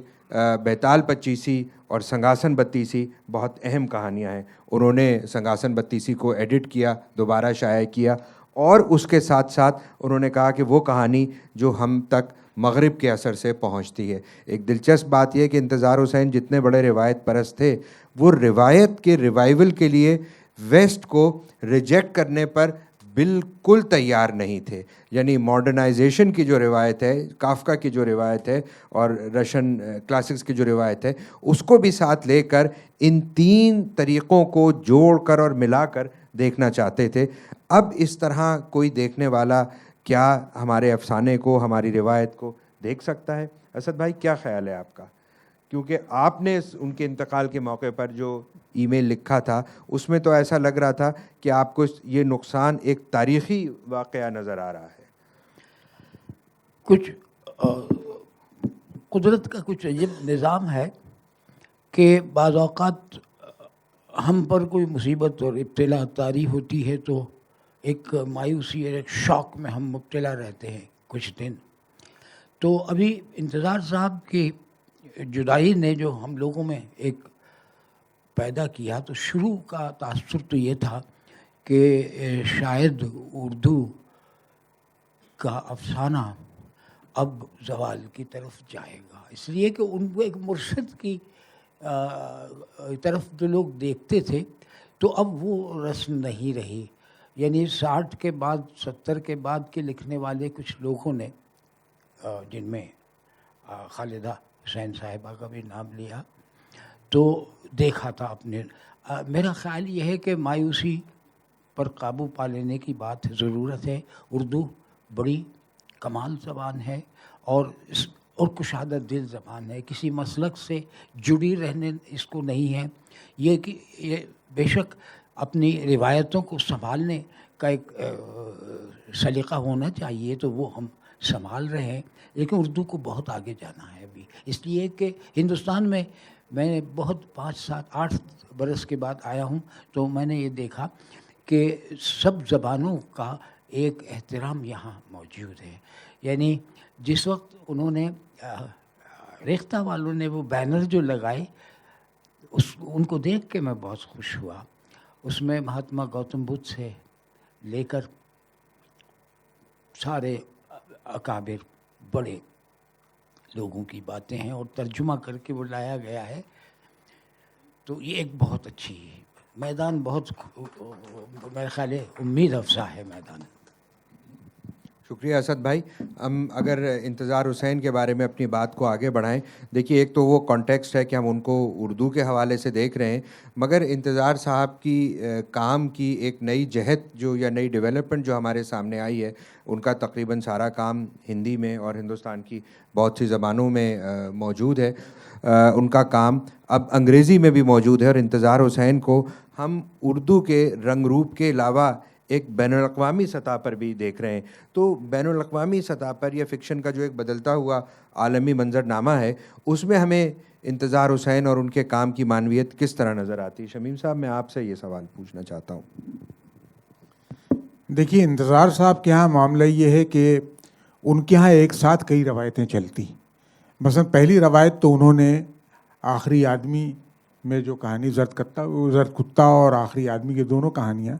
بیتال پچیسی اور سنگاسن بتیسی بہت اہم کہانیاں ہیں. انہوں نے سنگاسن بتیسی کو ایڈٹ کیا، دوبارہ شائع کیا، اور اس کے ساتھ ساتھ انہوں نے کہا کہ وہ کہانی جو ہم تک مغرب کے اثر سے پہنچتی ہے. ایک دلچسپ بات یہ کہ انتظار حسین جتنے بڑے روایت پرست تھے، وہ روایت کے ریوائیول کے لیے ویسٹ کو ریجیکٹ کرنے پر بالکل تیار نہیں تھے. یعنی ماڈرنائزیشن کی جو روایت ہے، کافکا کی جو روایت ہے اور رشین کلاسکس کی جو روایت ہے، اس کو بھی ساتھ لے کر ان 3 طریقوں کو جوڑ کر اور ملا کر دیکھنا چاہتے تھے. اب اس طرح کوئی دیکھنے والا کیا ہمارے افسانے کو، ہماری روایت کو دیکھ سکتا ہے؟ اسد بھائی، کیا خیال ہے آپ کا؟ کیونکہ آپ نے ان کے انتقال کے موقع پر جو ای میل لکھا تھا اس میں تو ایسا لگ رہا تھا کہ آپ کو یہ نقصان ایک تاریخی واقعہ نظر آ رہا ہے. کچھ قدرت کا کچھ عجیب نظام ہے کہ بعض اوقات ہم پر کوئی مصیبت اور ابتلا طاری ہوتی ہے تو ایک مایوسی اور ایک شوق میں ہم مبتلا رہتے ہیں کچھ دن. تو ابھی انتظار صاحب کی جدائی نے جو ہم لوگوں میں ایک پیدا کیا، تو شروع کا تاثر تو یہ تھا کہ شاید اردو کا افسانہ اب زوال کی طرف جائے گا، اس لیے کہ ان کو ایک مرشد کی طرف جو لوگ دیکھتے تھے تو اب وہ رسم نہیں رہی. یعنی 60 کے بعد 70 کے بعد کے لکھنے والے کچھ لوگوں نے، جن میں خالدہ حسین صاحبہ کا بھی نام لیا، تو دیکھا تھا اپنے. میرا خیال یہ ہے کہ مایوسی پر قابو پا لینے کی بات ضرورت ہے. اردو بڑی کمال زبان ہے اور کشادہ دل زبان ہے. کسی مسلک سے جڑی رہنے اس کو نہیں ہے. یہ بے شک اپنی روایتوں کو سنبھالنے کا ایک سلیقہ ہونا چاہیے, تو وہ ہم سنبھال رہے ہیں, لیکن اردو کو بہت آگے جانا ہے ابھی. اس لیے کہ ہندوستان میں نے بہت 5, 7, 8 برس کے بعد آیا ہوں, تو میں نے یہ دیکھا کہ سب زبانوں کا ایک احترام یہاں موجود ہے. یعنی جس وقت انہوں نے ریختہ والوں نے وہ بینر جو لگائے, ان کو دیکھ کے میں بہت خوش ہوا. اس میں مہاتما گوتم بدھ سے لے کر سارے اکابر بڑے لوگوں کی باتیں ہیں اور ترجمہ کر کے وہ لایا گیا ہے. تو یہ ایک بہت اچھی میدان, بہت میرے خیال ہے امید افزا ہے میدان. شکریہ اسد بھائی. ہم اگر انتظار حسین کے بارے میں اپنی بات کو آگے بڑھائیں, دیکھیے ایک تو وہ کانٹیکسٹ ہے کہ ہم ان کو اردو کے حوالے سے دیکھ رہے ہیں, مگر انتظار صاحب کی کام کی ایک نئی جہت جو یا نئی ڈیولپمنٹ جو ہمارے سامنے آئی ہے, ان کا تقریباً سارا کام ہندی میں اور ہندوستان کی بہت سی زبانوں میں موجود ہے. ان کا کام اب انگریزی میں بھی موجود ہے, اور انتظار حسین کو ہم اردو کے رنگ روپ کے علاوہ ایک بین الاقوامی سطح پر بھی دیکھ رہے ہیں. تو بین الاقوامی سطح پر یہ فکشن کا جو ایک بدلتا ہوا عالمی منظرنامہ ہے, اس میں ہمیں انتظار حسین اور ان کے کام کی معنویت کس طرح نظر آتی؟ شمیم صاحب, میں آپ سے یہ سوال پوچھنا چاہتا ہوں. دیکھیے, انتظار صاحب کے ہاں معاملہ یہ ہے کہ ان کے ہاں ایک ساتھ کئی روایتیں چلتی. مثلا پہلی روایت تو انہوں نے آخری آدمی میں جو کہانی زرد کتا اور آخری آدمی کے دونوں کہانیاں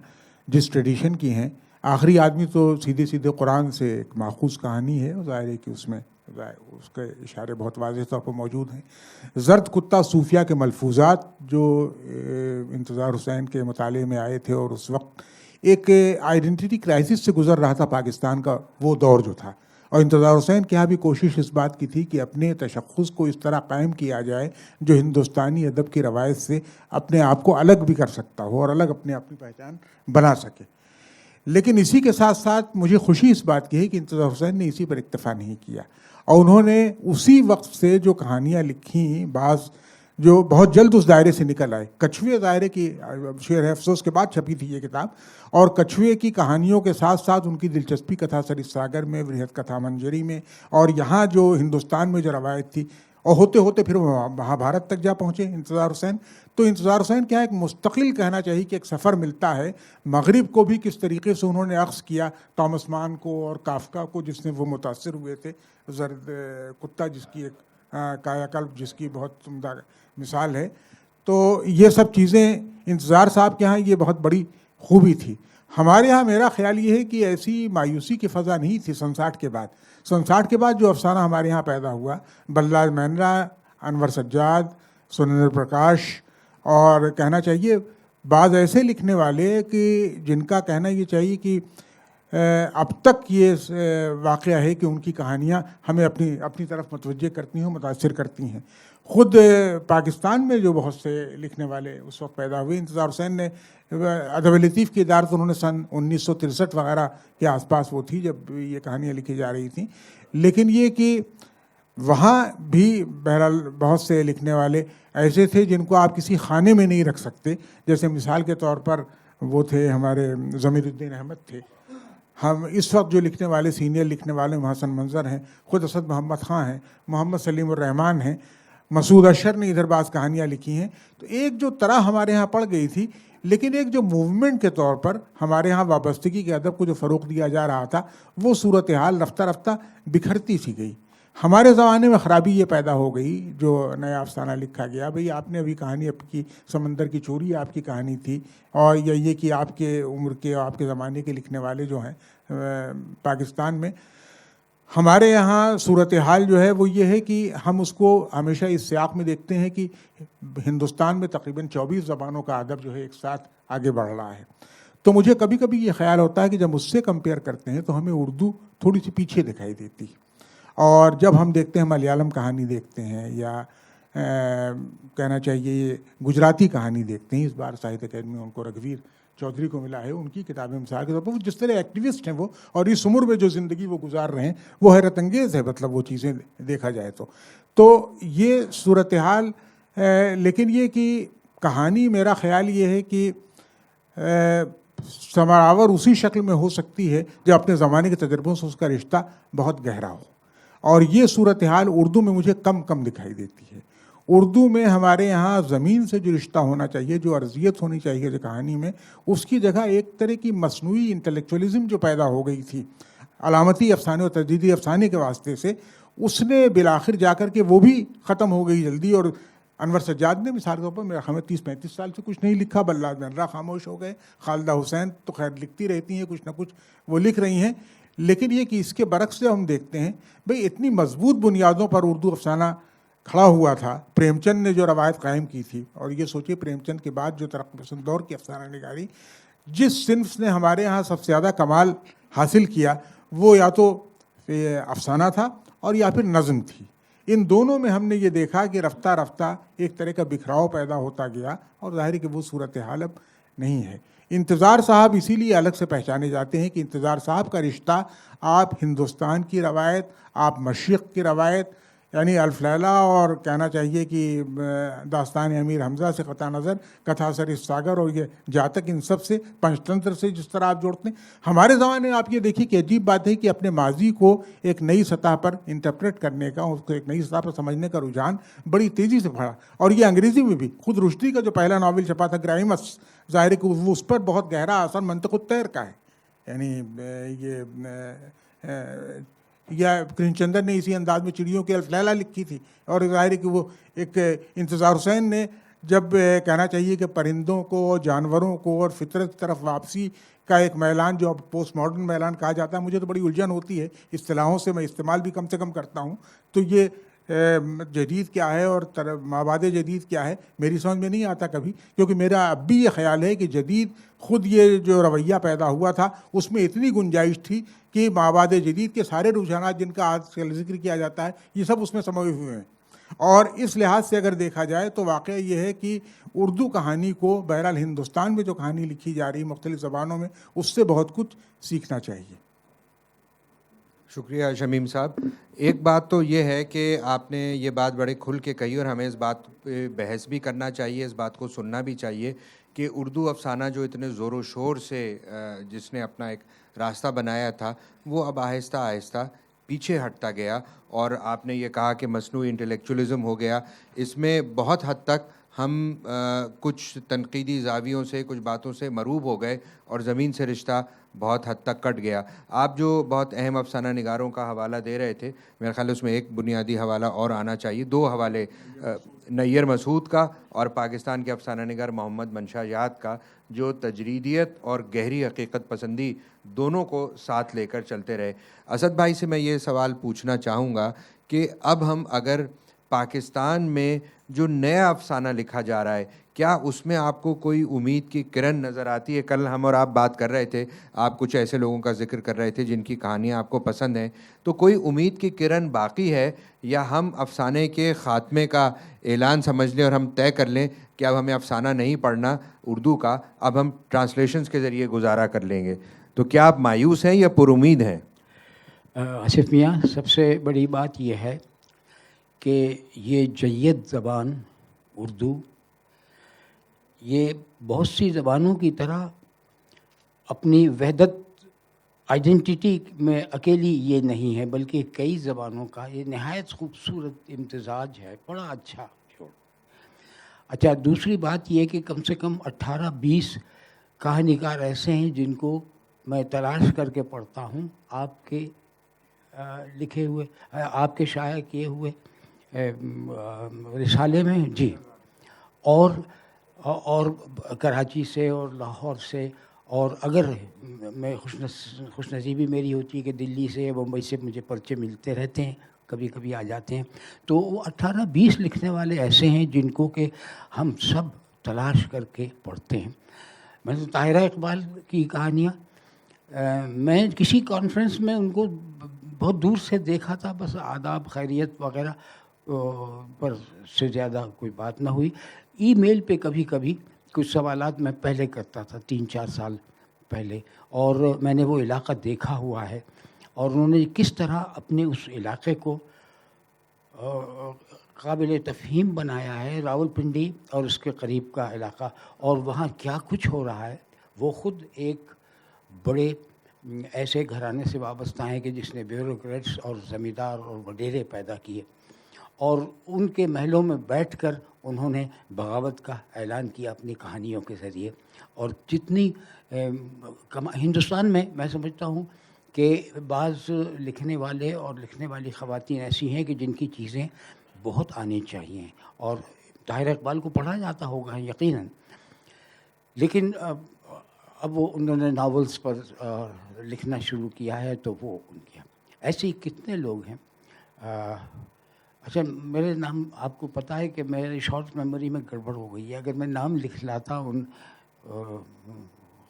جس ٹریڈیشن کی ہیں, آخری آدمی تو سیدھے قرآن سے ایک ماخوذ کہانی ہے, ظاہر ہے کہ اس میں اس کے اشارے بہت واضح طور پر موجود ہیں. زرد کتا صوفیہ کے ملفوظات جو انتظار حسین کے مطالعے میں آئے تھے, اور اس وقت ایک آئیڈینٹی کرائسس سے گزر رہا تھا پاکستان کا وہ دور جو تھا, اور انتظار حسین کے یہاں بھی کوشش اس بات کی تھی کہ اپنے تشخص کو اس طرح قائم کیا جائے جو ہندوستانی ادب کی روایت سے اپنے آپ کو الگ بھی کر سکتا ہو اور الگ اپنی پہچان بنا سکے. لیکن اسی کے ساتھ ساتھ مجھے خوشی اس بات کی ہے کہ انتظار حسین نے اسی پر اکتفا نہیں کیا, اور انہوں نے اسی وقت سے جو کہانیاں لکھیں, بعض جو بہت جلد اس دائرے سے نکل آئے. کچھوے دائرے کی شعر افسوس کے بعد چھپی تھی یہ کتاب, اور کچھوے کی کہانیوں کے ساتھ ساتھ ان کی دلچسپی کتھا سرس ساگر میں, ورہت کتھا منجری میں, اور یہاں جو ہندوستان میں جو روایت تھی, اور ہوتے ہوتے پھر مہابھارت تک جا پہنچے انتظار حسین. تو انتظار حسین کیا ایک مستقل کہنا چاہیے کہ ایک سفر ملتا ہے. مغرب کو بھی کس طریقے سے انہوں نے اخذ کیا, ٹامس مان کو اور کافکا کو جس نے وہ متاثر ہوئے تھے, زرد کتا جس کی ایک کایا کلپ جس کی بہت عمدہ مثال ہے. تو یہ سب چیزیں انتظار صاحب کے ہاں یہ بہت بڑی خوبی تھی. ہمارے ہاں میرا خیال یہ ہے کہ ایسی مایوسی کی فضا نہیں تھی 67 کے بعد. 67 کے بعد جو افسانہ ہمارے ہاں پیدا ہوا, بلراج مہندرا, انور سجاد, سریندر پرکاش, اور کہنا چاہیے بعض ایسے لکھنے والے کہ جن کا کہنا یہ چاہیے کہ اب تک یہ واقعہ ہے کہ ان کی کہانیاں ہمیں اپنی طرف متوجہ کرتی ہیں, متاثر کرتی ہیں. خود پاکستان میں جو بہت سے لکھنے والے اس وقت پیدا ہوئے, انتظار حسین نے ادب لطیف کی ادارت انہوں نے سن 1963 وغیرہ کے آس پاس وہ تھی جب یہ کہانیاں لکھی جا رہی تھیں. لیکن یہ کہ وہاں بھی بہرحال بہت سے لکھنے والے ایسے تھے جن کو آپ کسی خانے میں نہیں رکھ سکتے. جیسے مثال کے طور پر وہ تھے ہمارے ضمیر الدین احمد تھے. ہم اس وقت جو لکھنے والے سینئر لکھنے والے محسن منظر ہیں, خود اسد محمد خان ہیں, محمد سلیم الرحمان ہیں, مسعود اشر نے ادھر بعض کہانیاں لکھی ہیں. تو ایک جو طرح ہمارے ہاں پڑ گئی تھی, لیکن ایک جو موومنٹ کے طور پر ہمارے ہاں وابستگی کے ادب کو جو فروغ دیا جا رہا تھا, وہ صورتحال رفتہ رفتہ بکھرتی سی گئی. ہمارے زمانے میں خرابی یہ پیدا ہو گئی جو نیا افسانہ لکھا گیا, بھئی آپ نے ابھی کہانی آپ کی سمندر کی چوری آپ کی کہانی تھی, اور یہ کہ آپ کے عمر کے اور آپ کے زمانے کے لکھنے والے جو ہیں پاکستان میں, ہمارے یہاں صورتحال جو ہے وہ یہ ہے کہ ہم اس کو ہمیشہ اس سیاق میں دیکھتے ہیں کہ ہندوستان میں تقریباً 24 زبانوں کا ادب جو ہے ایک ساتھ آگے بڑھ رہا ہے. تو مجھے کبھی کبھی یہ خیال ہوتا ہے کہ جب اس سے کمپیئر کرتے ہیں تو ہمیں اردو تھوڑی سی پیچھے دکھائی دیتی, اور جب ہم دیکھتے ہیں ملیالم کہانی دیکھتے ہیں یا کہنا چاہیے یہ گجراتی کہانی دیکھتے ہیں. اس بار ساہتیہ اکیڈمی میں ان کو رگھویر چودھری کو ملا ہے. ان کی کتابیں مثال کے طور پر وہ جس طرح ایکٹیوسٹ ہیں وہ، اور اس عمر میں جو زندگی وہ گزار رہے ہیں وہ حیرت انگیز ہے، مطلب وہ چیزیں دیکھا جائے تو یہ صورتحال. لیکن یہ کہ کہانی میرا خیال یہ ہے کہ ثمرآور اسی شکل میں ہو سکتی ہے جو اپنے زمانے کے تجربوں سے اس کا رشتہ بہت گہرا ہو، اور یہ صورتحال اردو میں مجھے کم دکھائی دیتی ہے. اردو میں ہمارے یہاں زمین سے جو رشتہ ہونا چاہیے، جو ارضیت ہونی چاہیے جو کہانی میں، اس کی جگہ ایک طرح کی مصنوعی انٹلیکچوئلزم جو پیدا ہو گئی تھی علامتی افسانے اور تجدیدی افسانے کے واسطے سے، اس نے بالآخر جا کر کے وہ بھی ختم ہو گئی جلدی. اور انور سجاد نے مثال کے طور پر میرا خیال 30-35 سال سے کچھ نہیں لکھا، بلاد مرہ خاموش ہو گئے. خالدہ حسین تو خیر لکھتی رہتی ہیں، کچھ نہ کچھ وہ لکھ رہی ہیں. لیکن یہ کہ اس کے برعکس سے ہم دیکھتے ہیں بھئی اتنی مضبوط بنیادوں پر اردو افسانہ کھڑا ہوا تھا. پریم چند نے جو روایت قائم کی تھی، اور یہ سوچیے پریم چند کے بعد جو ترقی پسند دور کی افسانہ نگاری، جس صنف نے ہمارے ہاں سب سے زیادہ کمال حاصل کیا وہ یا تو افسانہ تھا اور یا پھر نظم تھی. ان دونوں میں ہم نے یہ دیکھا کہ رفتہ رفتہ ایک طرح کا بکھراؤ پیدا ہوتا گیا، اور ظاہر ہے کہ وہ صورتحال اب نہیں ہے. انتظار صاحب اسی لیے الگ سے پہچانے جاتے ہیں کہ انتظار صاحب کا رشتہ آپ ہندوستان کی روایت، آپ مشرق کی روایت، یعنی الف لیلہ اور کہنا چاہیے کہ داستان امیر حمزہ سے قطع نظر، کتھا سر ساگر اور یہ جاتک، ان سب سے پنچتنتر سے جس طرح آپ جوڑتے ہیں. ہمارے زمانے میں آپ یہ دیکھیے کہ عجیب بات ہے کہ اپنے ماضی کو ایک نئی سطح پر انٹرپریٹ کرنے کا، اس کو ایک نئی سطح پر سمجھنے کا رجحان بڑی تیزی سے بڑھا. اور یہ انگریزی میں بھی خود رشدی کا جو پہلا ناول چھپا تھا گرائمس، ظاہر ہے کہ وہ اس پر بہت گہرا اثر منطق الطیر کا ہے. یعنی یا کرشن چندر نے اسی انداز میں چڑیوں کی الف لیلہ لکھی تھی. اور ظاہر ہے کہ وہ ایک انتظار حسین نے جب کہنا چاہیے کہ پرندوں کو، جانوروں کو اور فطرت کی طرف واپسی کا ایک میلان جو اب پوسٹ ماڈرن میلان کہا جاتا ہے، مجھے تو بڑی الجھن ہوتی ہے اصطلاحوں سے، میں استعمال بھی کم سے کم کرتا ہوں. تو یہ جدید کیا ہے اور مابعد جدید کیا ہے میری سمجھ میں نہیں آتا کبھی، کیونکہ میرا اب بھی یہ خیال ہے کہ جدید خود یہ جو رویہ پیدا ہوا تھا اس میں اتنی گنجائش تھی کہ مابعد جدید کے سارے رجحانات جن کا آج کل ذکر کیا جاتا ہے یہ سب اس میں سموئے ہوئے ہیں. اور اس لحاظ سے اگر دیکھا جائے تو واقعہ یہ ہے کہ اردو کہانی کو بہرحال ہندوستان میں جو کہانی لکھی جا رہی مختلف زبانوں میں، اس سے بہت کچھ سیکھنا چاہیے. شکریہ شمیم صاحب. ایک بات تو یہ ہے کہ آپ نے یہ بات بڑے کھل کے کہی، اور ہمیں اس بات پہ بحث بھی کرنا چاہیے، اس بات کو سننا بھی چاہیے کہ اردو افسانہ جو اتنے زور و شور سے جس نے اپنا ایک راستہ بنایا تھا، وہ اب آہستہ آہستہ پیچھے ہٹتا گیا. اور آپ نے یہ کہا کہ مصنوعی انٹلیکچوئلزم ہو گیا. اس میں بہت حد تک ہم کچھ تنقیدی زاویوں سے، کچھ باتوں سے مروب ہو گئے، اور زمین سے رشتہ بہت حد تک کٹ گیا. آپ جو بہت اہم افسانہ نگاروں کا حوالہ دے رہے تھے، میرے خیال اس میں ایک بنیادی حوالہ اور آنا چاہیے، دو حوالے، نیر مسعود کا اور پاکستان کے افسانہ نگار محمد منشا یاد کا، جو تجریدیت اور گہری حقیقت پسندی دونوں کو ساتھ لے کر چلتے رہے. اسد بھائی سے میں یہ سوال پوچھنا چاہوں گا کہ اب ہم اگر پاکستان میں جو نیا افسانہ لکھا جا رہا ہے، کیا اس میں آپ کو کوئی امید کی کرن نظر آتی ہے؟ کل ہم اور آپ بات کر رہے تھے، آپ کچھ ایسے لوگوں کا ذکر کر رہے تھے جن کی کہانیاں آپ کو پسند ہیں، تو کوئی امید کی کرن باقی ہے، یا ہم افسانے کے خاتمے کا اعلان سمجھ لیں اور ہم طے کر لیں کہ اب ہمیں افسانہ نہیں پڑھنا اردو کا، اب ہم ٹرانسلیشنز کے ذریعے گزارا کر لیں گے؟ تو کیا آپ مایوس ہیں یا پر امید ہیں؟ آصف میاں، سب سے بڑی بات یہ ہے کہ یہ جید زبان اردو، یہ بہت سی زبانوں کی طرح اپنی وحدت آئیڈینٹی میں اکیلی یہ نہیں ہے، بلکہ کئی زبانوں کا یہ نہایت خوبصورت امتزاج ہے، بڑا اچھا جوڑ. اچھا، دوسری بات یہ کہ کم سے کم 18-20 کہانیکار ایسے ہیں جن کو میں تلاش کر کے پڑھتا ہوں، آپ کے لکھے ہوئے، آپ کے شائع کیے ہوئے رسالے میں، جی، اور کراچی سے اور لاہور سے، اور اگر میں خوش نصیبی میری ہوتی ہے کہ دلی سے، بمبئی سے مجھے پرچے ملتے رہتے ہیں، کبھی کبھی آ جاتے ہیں، تو وہ 18-20 لکھنے والے ایسے ہیں جن کو کہ ہم سب تلاش کر کے پڑھتے ہیں. میں تو طاہرہ اقبال کی کہانیاں، میں کسی کانفرنس میں ان کو بہت دور سے دیکھا تھا، بس آداب خیریت وغیرہ، پر سے زیادہ کوئی بات نہ ہوئی. ای میل پہ کبھی کبھی کچھ سوالات میں پہلے کرتا تھا 3-4 سال پہلے, اور میں نے وہ علاقہ دیکھا ہوا ہے, اور انہوں نے کس طرح اپنے اس علاقے کو قابل تفہیم بنایا ہے, راولپنڈی اور اس کے قریب کا علاقہ, اور وہاں کیا کچھ ہو رہا ہے. وہ خود ایک بڑے ایسے گھرانے سے وابستہ ہیں کہ جس نے بیوروکریٹس اور زمیندار اور وڈیرے پیدا کیے, اور ان کے محلوں میں بیٹھ کر انہوں نے بغاوت کا اعلان کیا اپنی کہانیوں کے ذریعے. اور جتنی ہندوستان میں سمجھتا ہوں کہ بعض لکھنے والے اور لکھنے والی خواتین ایسی ہیں کہ جن کی چیزیں بہت آنی چاہیے, اور طاہر اقبال کو پڑھا جاتا ہوگا یقیناً, لیکن اب وہ انہوں نے ناولس پر لکھنا شروع کیا ہے, تو وہ ان کی ایسے ہی کتنے لوگ ہیں. اچھا, میرے نام آپ کو پتہ ہے کہ میری شارٹ میموری میں گڑبڑ ہو گئی ہے. اگر میں نام لکھ لاتا ان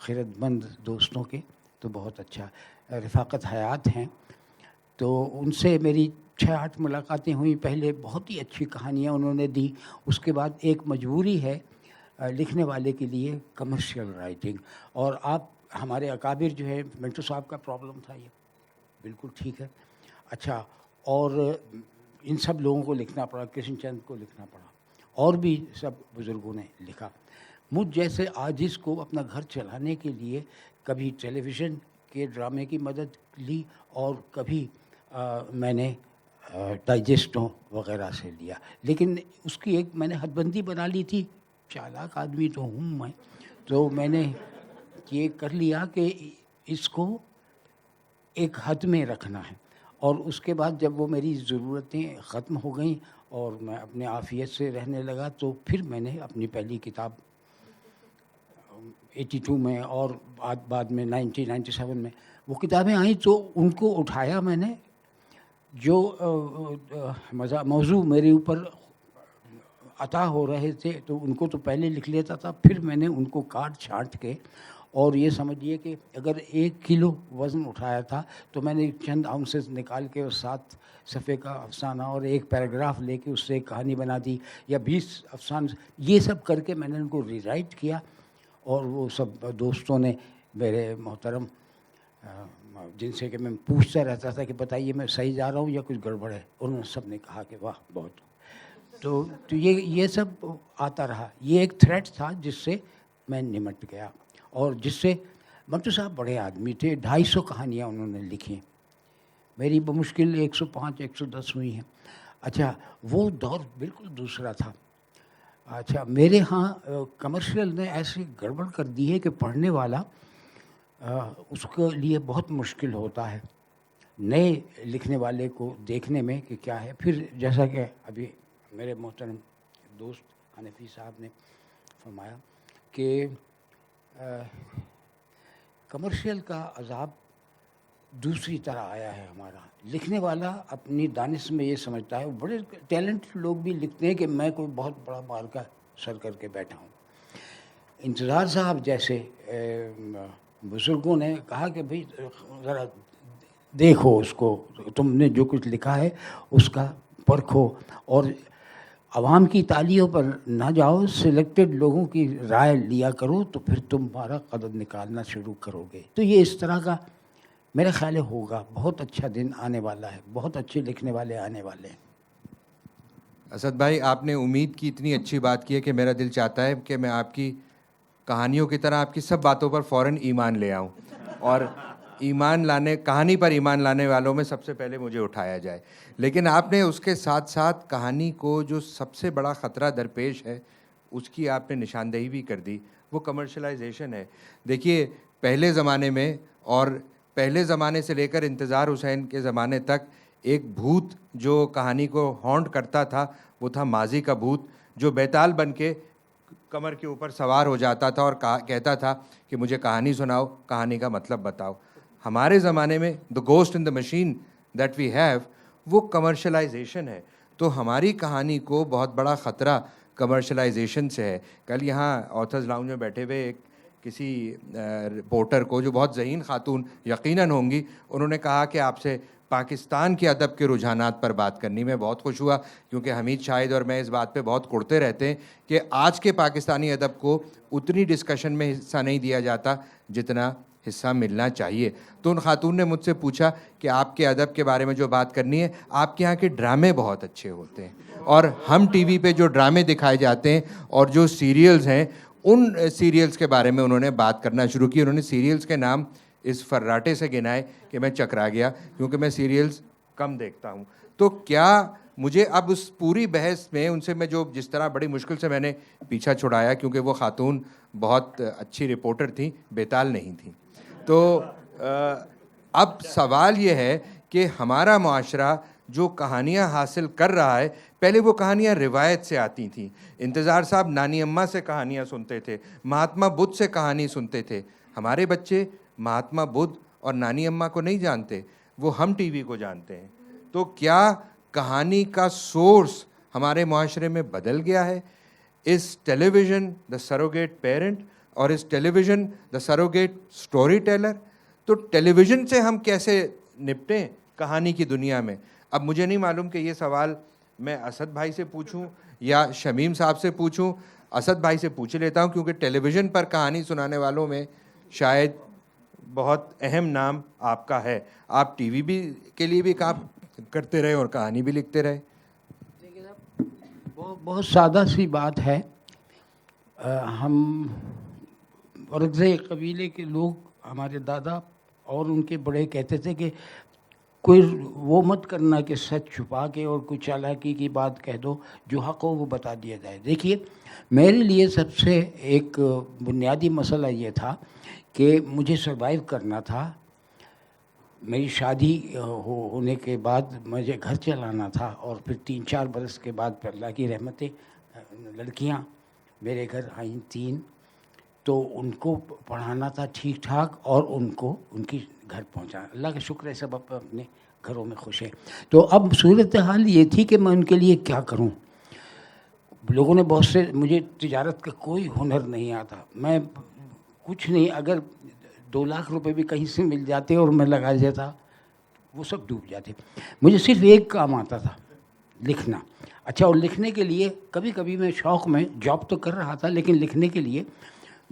خیرت مند دوستوں کے تو بہت اچھا. رفاقت حیات ہیں, تو ان سے میری 6-8 ملاقاتیں ہوئیں. پہلے بہت ہی اچھی کہانیاں انہوں نے دی. اس کے بعد ایک مجبوری ہے لکھنے والے کے لیے کمرشل رائٹنگ, اور آپ ہمارے اکابر جو ہے, منٹو صاحب کا پرابلم تھا یہ, بالکل ٹھیک ہے. اچھا, اور ان سب لوگوں کو لکھنا پڑا, کرشن چند کو لکھنا پڑا, اور بھی سب بزرگوں نے لکھا. مجھ جیسے عاجز کو اپنا گھر چلانے کے لیے کبھی ٹیلی ویژن کے ڈرامے کی مدد لی, اور کبھی میں نے ڈائجسٹوں وغیرہ سے لیا. لیکن اس کی ایک میں نے حد بندی بنا لی تھی, چالاک آدمی تو ہوں میں, تو میں نے یہ کر لیا کہ اس کو ایک حد میں رکھنا ہے. اور اس کے بعد جب وہ میری ضرورتیں ختم ہو گئیں اور میں اپنے عافیت سے رہنے لگا, تو پھر میں نے اپنی پہلی کتاب 82 میں اور بعد میں 1997 میں وہ کتابیں آئیں, تو ان کو اٹھایا میں نے. جو موضوع میرے اوپر عطا ہو رہے تھے تو ان کو تو پہلے لکھ لیتا تھا, پھر میں نے ان کو کاٹ چھانٹ کے, اور یہ سمجھیے کہ اگر 1 کلو وزن اٹھایا تھا تو میں نے چند آؤنسز نکال کے, اور 7 صفحے کا افسانہ اور 1 پیراگراف لے کے اس سے ایک کہانی بنا دی, یا 20 افسانے. یہ سب کر کے میں نے ان کو ری رائٹ کیا, اور وہ سب دوستوں نے, میرے محترم جن سے کہ میں پوچھتا رہتا تھا کہ بتائیے میں صحیح جا رہا ہوں یا کچھ گڑبڑ ہے, انہوں نے سب نے کہا کہ واہ بہت. تو یہ سب آتا رہا. یہ ایک تھریٹ تھا جس سے میں نمٹ گیا, اور جس سے منٹو صاحب بڑے آدمی تھے. 250 کہانیاں انہوں نے لکھی, میری بمشکل 105-110 ہوئی ہیں. اچھا, وہ دور بالکل دوسرا تھا. اچھا, میرے ہاں کمرشل نے ایسی گڑبڑ کر دی ہے کہ پڑھنے والا اس کے لیے بہت مشکل ہوتا ہے نئے لکھنے والے کو دیکھنے میں کہ کیا ہے. پھر جیسا کہ ابھی میرے محترم دوست حنفی صاحب نے فرمایا کہ کمرشل کا عذاب دوسری طرح آیا ہے. ہمارا لکھنے والا اپنی دانش میں یہ سمجھتا ہے, بڑے ٹیلنٹ لوگ بھی لکھتے ہیں کہ میں کوئی بہت بڑا مار کا سر کر کے بیٹھا ہوں. انتظار صاحب جیسے بزرگوں نے کہا کہ بھئی ذرا دیکھو اس کو, تم نے جو کچھ لکھا ہے اس کا پرکھو, اور عوام کی تالیوں پر نہ جاؤ, سلیکٹڈ لوگوں کی رائے لیا کرو, تو پھر تمہارا قدر نکالنا شروع کرو گے. تو یہ اس طرح کا میرا خیال ہوگا. بہت اچھا دن آنے والا ہے, بہت اچھے لکھنے والے آنے والے ہیں. اسد بھائی, آپ نے امید کی اتنی اچھی بات کی ہے کہ میرا دل چاہتا ہے کہ میں آپ کی کہانیوں کی طرح آپ کی سب باتوں پر فوراً ایمان لے آؤں, اور کہانی پر ایمان لانے والوں میں سب سے پہلے مجھے اٹھایا جائے. لیکن آپ نے اس کے ساتھ ساتھ کہانی کو جو سب سے بڑا خطرہ درپیش ہے اس کی آپ نے نشاندہی بھی کر دی, وہ کمرشلائزیشن ہے. دیکھیے, پہلے زمانے میں, اور پہلے زمانے سے لے کر انتظار حسین کے زمانے تک, ایک بھوت جو کہانی کو ہانٹ کرتا تھا وہ تھا ماضی کا بھوت, جو بیتال بن کے کمر کے اوپر سوار ہو جاتا تھا اور کہتا تھا کہ مجھے کہانی سناؤ, کہانی کا مطلب بتاؤ. ہمارے زمانے میں the ghost in the machine that we have, وہ کمرشلائزیشن ہے. تو ہماری کہانی کو بہت بڑا خطرہ کمرشلائزیشن سے ہے. کل یہاں آتھرز لاؤنج میں بیٹھے ہوئے ایک کسی رپورٹر کو, جو بہت ذہین خاتون یقیناً ہوں گی, انہوں نے کہا کہ آپ سے پاکستان کے ادب کے رجحانات پر بات کرنی میں بہت خوش ہوا، کیونکہ حمید شاہد اور میں اس بات پہ بہت کڑتے رہتے ہیں کہ آج کے پاکستانی ادب کو اتنی ڈسکشن میں حصہ نہیں دیا جاتا جتنا حصہ ملنا چاہیے. تو ان خاتون نے مجھ سے پوچھا کہ آپ کے ادب کے بارے میں جو بات کرنی ہے، آپ کے یہاں کے ڈرامے بہت اچھے ہوتے ہیں، اور ہم ٹی وی پہ جو ڈرامے دکھائے جاتے ہیں اور جو سیریلز ہیں، ان سیریلز کے بارے میں انہوں نے بات کرنا شروع کی. انہوں نے سیریلز کے نام اس فراٹے سے گنائے کہ میں چکرا گیا، کیونکہ میں سیریلز کم دیکھتا ہوں. تو کیا مجھے اب اس پوری بحث میں ان سے میں جو جس طرح بڑی مشکل سے میں نے پیچھا چھڑایا، کیونکہ وہ خاتون بہت اچھی رپورٹر تھیں، بیتال نہیں تھیں. تو اب سوال یہ ہے کہ ہمارا معاشرہ جو کہانیاں حاصل کر رہا ہے، پہلے وہ کہانیاں روایت سے آتی تھیں. انتظار صاحب نانی اماں سے کہانیاں سنتے تھے، مہاتما بدھ سے کہانی سنتے تھے. ہمارے بچے مہاتما بدھ اور نانی اماں کو نہیں جانتے، وہ ہم ٹی وی کو جانتے ہیں. تو کیا کہانی کا سورس ہمارے معاشرے میں بدل گیا ہے؟ اس ٹیلی ویژن دا سروگیٹ پیرنٹ اور اس ٹیلی ویژن دا سروگیٹ سٹوری ٹیلر؟ تو ٹیلی ویژن سے ہم کیسے نپٹیں کہانی کی دنیا میں؟ اب مجھے نہیں معلوم کہ یہ سوال میں اسد بھائی سے پوچھوں یا شمیم صاحب سے پوچھوں. اسد بھائی سے پوچھ لیتا ہوں، کیونکہ ٹیلی ویژن پر کہانی سنانے والوں میں شاید بہت اہم نام آپ کا ہے. آپ ٹی وی بھی کے لیے بھی کام کرتے رہے اور کہانی بھی لکھتے رہے. دیکھیے صاحب، بہت سادہ سی بات ہے. ہم ورثے قبیلے کے لوگ، ہمارے دادا اور ان کے بڑے کہتے تھے کہ کوئی وہ مت کرنا کہ سچ چھپا کے اور کوئی چالاکی کی بات کہہ دو، جو حق ہو وہ بتا دیا جائے. دیکھیے، میرے لیے سب سے ایک بنیادی مسئلہ یہ تھا کہ مجھے سروائیو کرنا تھا. میری شادی ہونے کے بعد مجھے گھر چلانا تھا، اور پھر 3-4 برس کے بعد پھر اللہ کی رحمتیں لڑکیاں میرے گھر آئیں 3، تو ان کو پڑھانا تھا ٹھیک ٹھاک اور ان کو ان کی گھر پہنچانا. اللہ کا شکر ہے سب اپنے گھروں میں خوش ہیں. تو اب صورتحال یہ تھی کہ میں ان کے لیے کیا کروں. لوگوں نے بہت سے، مجھے تجارت کا کوئی ہنر نہیں آتا، میں کچھ نہیں، اگر 2 لاکھ روپے بھی کہیں سے مل جاتے اور میں لگا دیتا، وہ سب ڈوب جاتے. مجھے صرف ایک کام آتا تھا، لکھنا. اچھا، اور لکھنے کے لیے کبھی کبھی میں شوق میں جاب تو کر رہا تھا، لیکن لکھنے کے لیے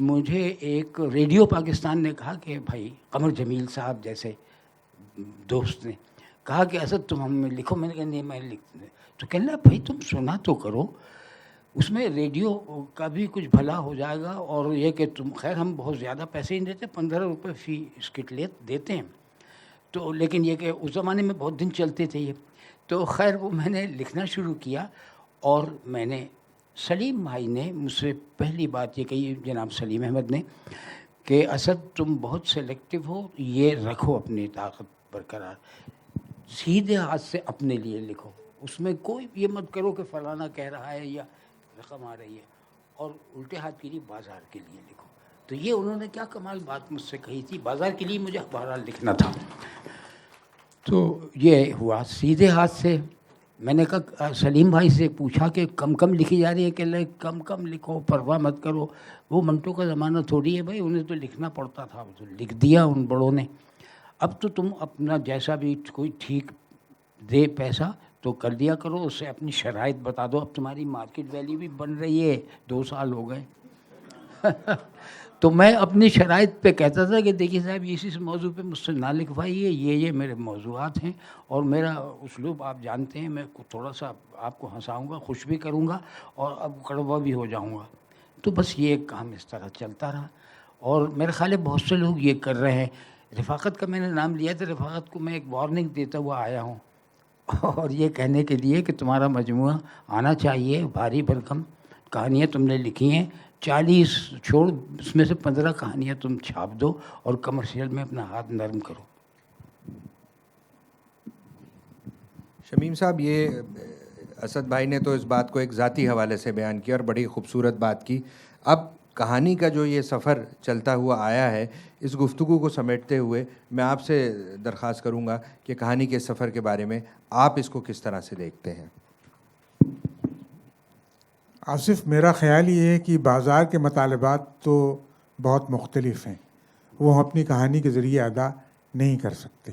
مجھے ایک ریڈیو پاکستان نے کہا کہ بھائی قمر جمیل صاحب جیسے دوست نے کہا کہ اسد تم ہمیں لکھو. میں نے کہا نہیں، میں لکھ. تو کہنے لگا بھائی تم سنا تو کرو، اس میں ریڈیو کا بھی کچھ بھلا ہو جائے گا، اور یہ کہ تم، خیر ہم بہت زیادہ پیسے نہیں دیتے، 15 روپے فی اسکٹ دیتے ہیں. تو لیکن یہ کہ اس زمانے میں بہت دن چلتے تھے یہ. تو خیر وہ میں نے لکھنا شروع کیا، اور میں نے، سلیم بھائی نے مجھ سے پہلی بات یہ کہی، جناب سلیم احمد نے، کہ اسد تم بہت سلیکٹیو ہو، یہ رکھو اپنی طاقت برقرار، سیدھے ہاتھ سے اپنے لیے لکھو، اس میں کوئی یہ مت کرو کہ فلانا کہہ رہا ہے یا رقم آ رہی ہے، اور الٹے ہاتھ کے لیے بازار کے لیے لکھو. تو یہ انہوں نے کیا کمال بات مجھ سے کہی تھی. بازار کے لیے مجھے بہرحال لکھنا تھا. تو یہ ہوا سیدھے ہاتھ سے. میں نے کہا سلیم بھائی سے پوچھا کہ کم لکھی جا رہی ہے، کہ کم لکھو، پرواہ مت کرو، وہ منٹوں کا زمانہ تھوڑی ہے بھائی، انہیں تو لکھنا پڑتا تھا، تو لکھ دیا ان بڑوں نے. اب تو تم اپنا جیسا بھی کوئی ٹھیک دے پیسہ تو کر دیا کرو، اس سے اپنی شرائط بتا دو. اب تمہاری مارکیٹ ویلیو بھی بن رہی ہے، 2 سال ہو گئے. تو میں اپنی شرائط پہ کہتا تھا کہ دیکھیے صاحب، اسی موضوع پہ مجھ سے نہ لکھوائیے، یہ میرے موضوعات ہیں، اور میرا اسلوب آپ جانتے ہیں، میں تھوڑا سا آپ کو ہنساؤں گا، خوش بھی کروں گا، اور اب کڑوا بھی ہو جاؤں گا. تو بس یہ کام اس طرح چلتا رہا. اور میرے خیال ہے بہت سے لوگ یہ کر رہے ہیں. رفاقت کا میں نے نام لیا تھا، رفاقت کو میں ایک وارننگ دیتا ہوا آیا ہوں، اور یہ کہنے کے لیے کہ تمہارا مجموعہ آنا چاہیے. بھاری بھرکم کہانیاں تم نے لکھی ہیں، 40 چھوڑ، اس میں سے 15 کہانیاں تم چھاپ دو، اور کمرشیل میں اپنا ہاتھ نرم کرو. شمیم صاحب، یہ اسد بھائی نے تو اس بات کو ایک ذاتی حوالے سے بیان کیا اور بڑی خوبصورت بات کی. اب کہانی کا جو یہ سفر چلتا ہوا آیا ہے، اس گفتگو کو سمیٹتے ہوئے میں آپ سے درخواست کروں گا کہ کہانی کے سفر کے بارے میں آپ اس کو کس طرح سے دیکھتے ہیں؟ آصف، میرا خیال یہ ہے کہ بازار کے مطالبات تو بہت مختلف ہیں، وہ ہم اپنی کہانی کے ذریعے ادا نہیں کر سکتے.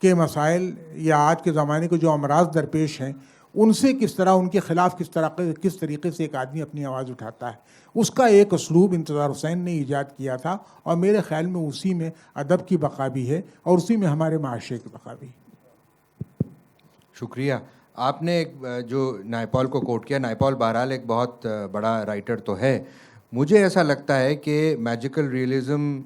کے مسائل یا آج کے زمانے کے جو امراض درپیش ہیں ان سے کس طرح ان کے خلاف کس طریقے سے ایک آدمی اپنی آواز اٹھاتا ہے، اس کا ایک اسلوب انتظار حسین نے ایجاد کیا تھا، اور میرے خیال میں اسی میں ادب کی بقا بھی ہے اور اسی میں ہمارے معاشرے کی بقا بھی ہے۔ شکریہ۔ آپ نے ایک جو نائپال کو کوٹ کیا، نائپال بہرحال ایک بہت بڑا رائٹر تو ہے، مجھے ایسا لگتا ہے کہ میجیکل ریئلزم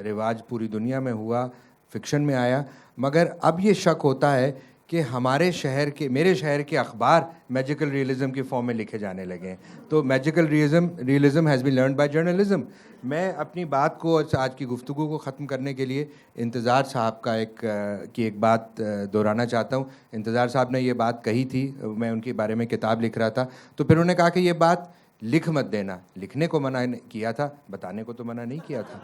رواج پوری دنیا میں ہوا، فکشن میں آیا، مگر اب یہ شک ہوتا ہے کہ ہمارے شہر کے، میرے شہر کے اخبار میجیکل ریئلزم کی فارم میں لکھے جانے لگے ہیں۔ تو magical realism has been learned by journalism. میں اپنی بات کو، آج کی گفتگو کو ختم کرنے کے لیے انتظار صاحب کا ایک بات دہرانا چاہتا ہوں۔ انتظار صاحب نے یہ بات کہی تھی، میں ان کے بارے میں کتاب لکھ رہا تھا، تو پھر انہوں نے کہا کہ یہ بات لکھ مت دینا، لکھنے کو منع کیا تھا، بتانے کو تو منع نہیں کیا تھا۔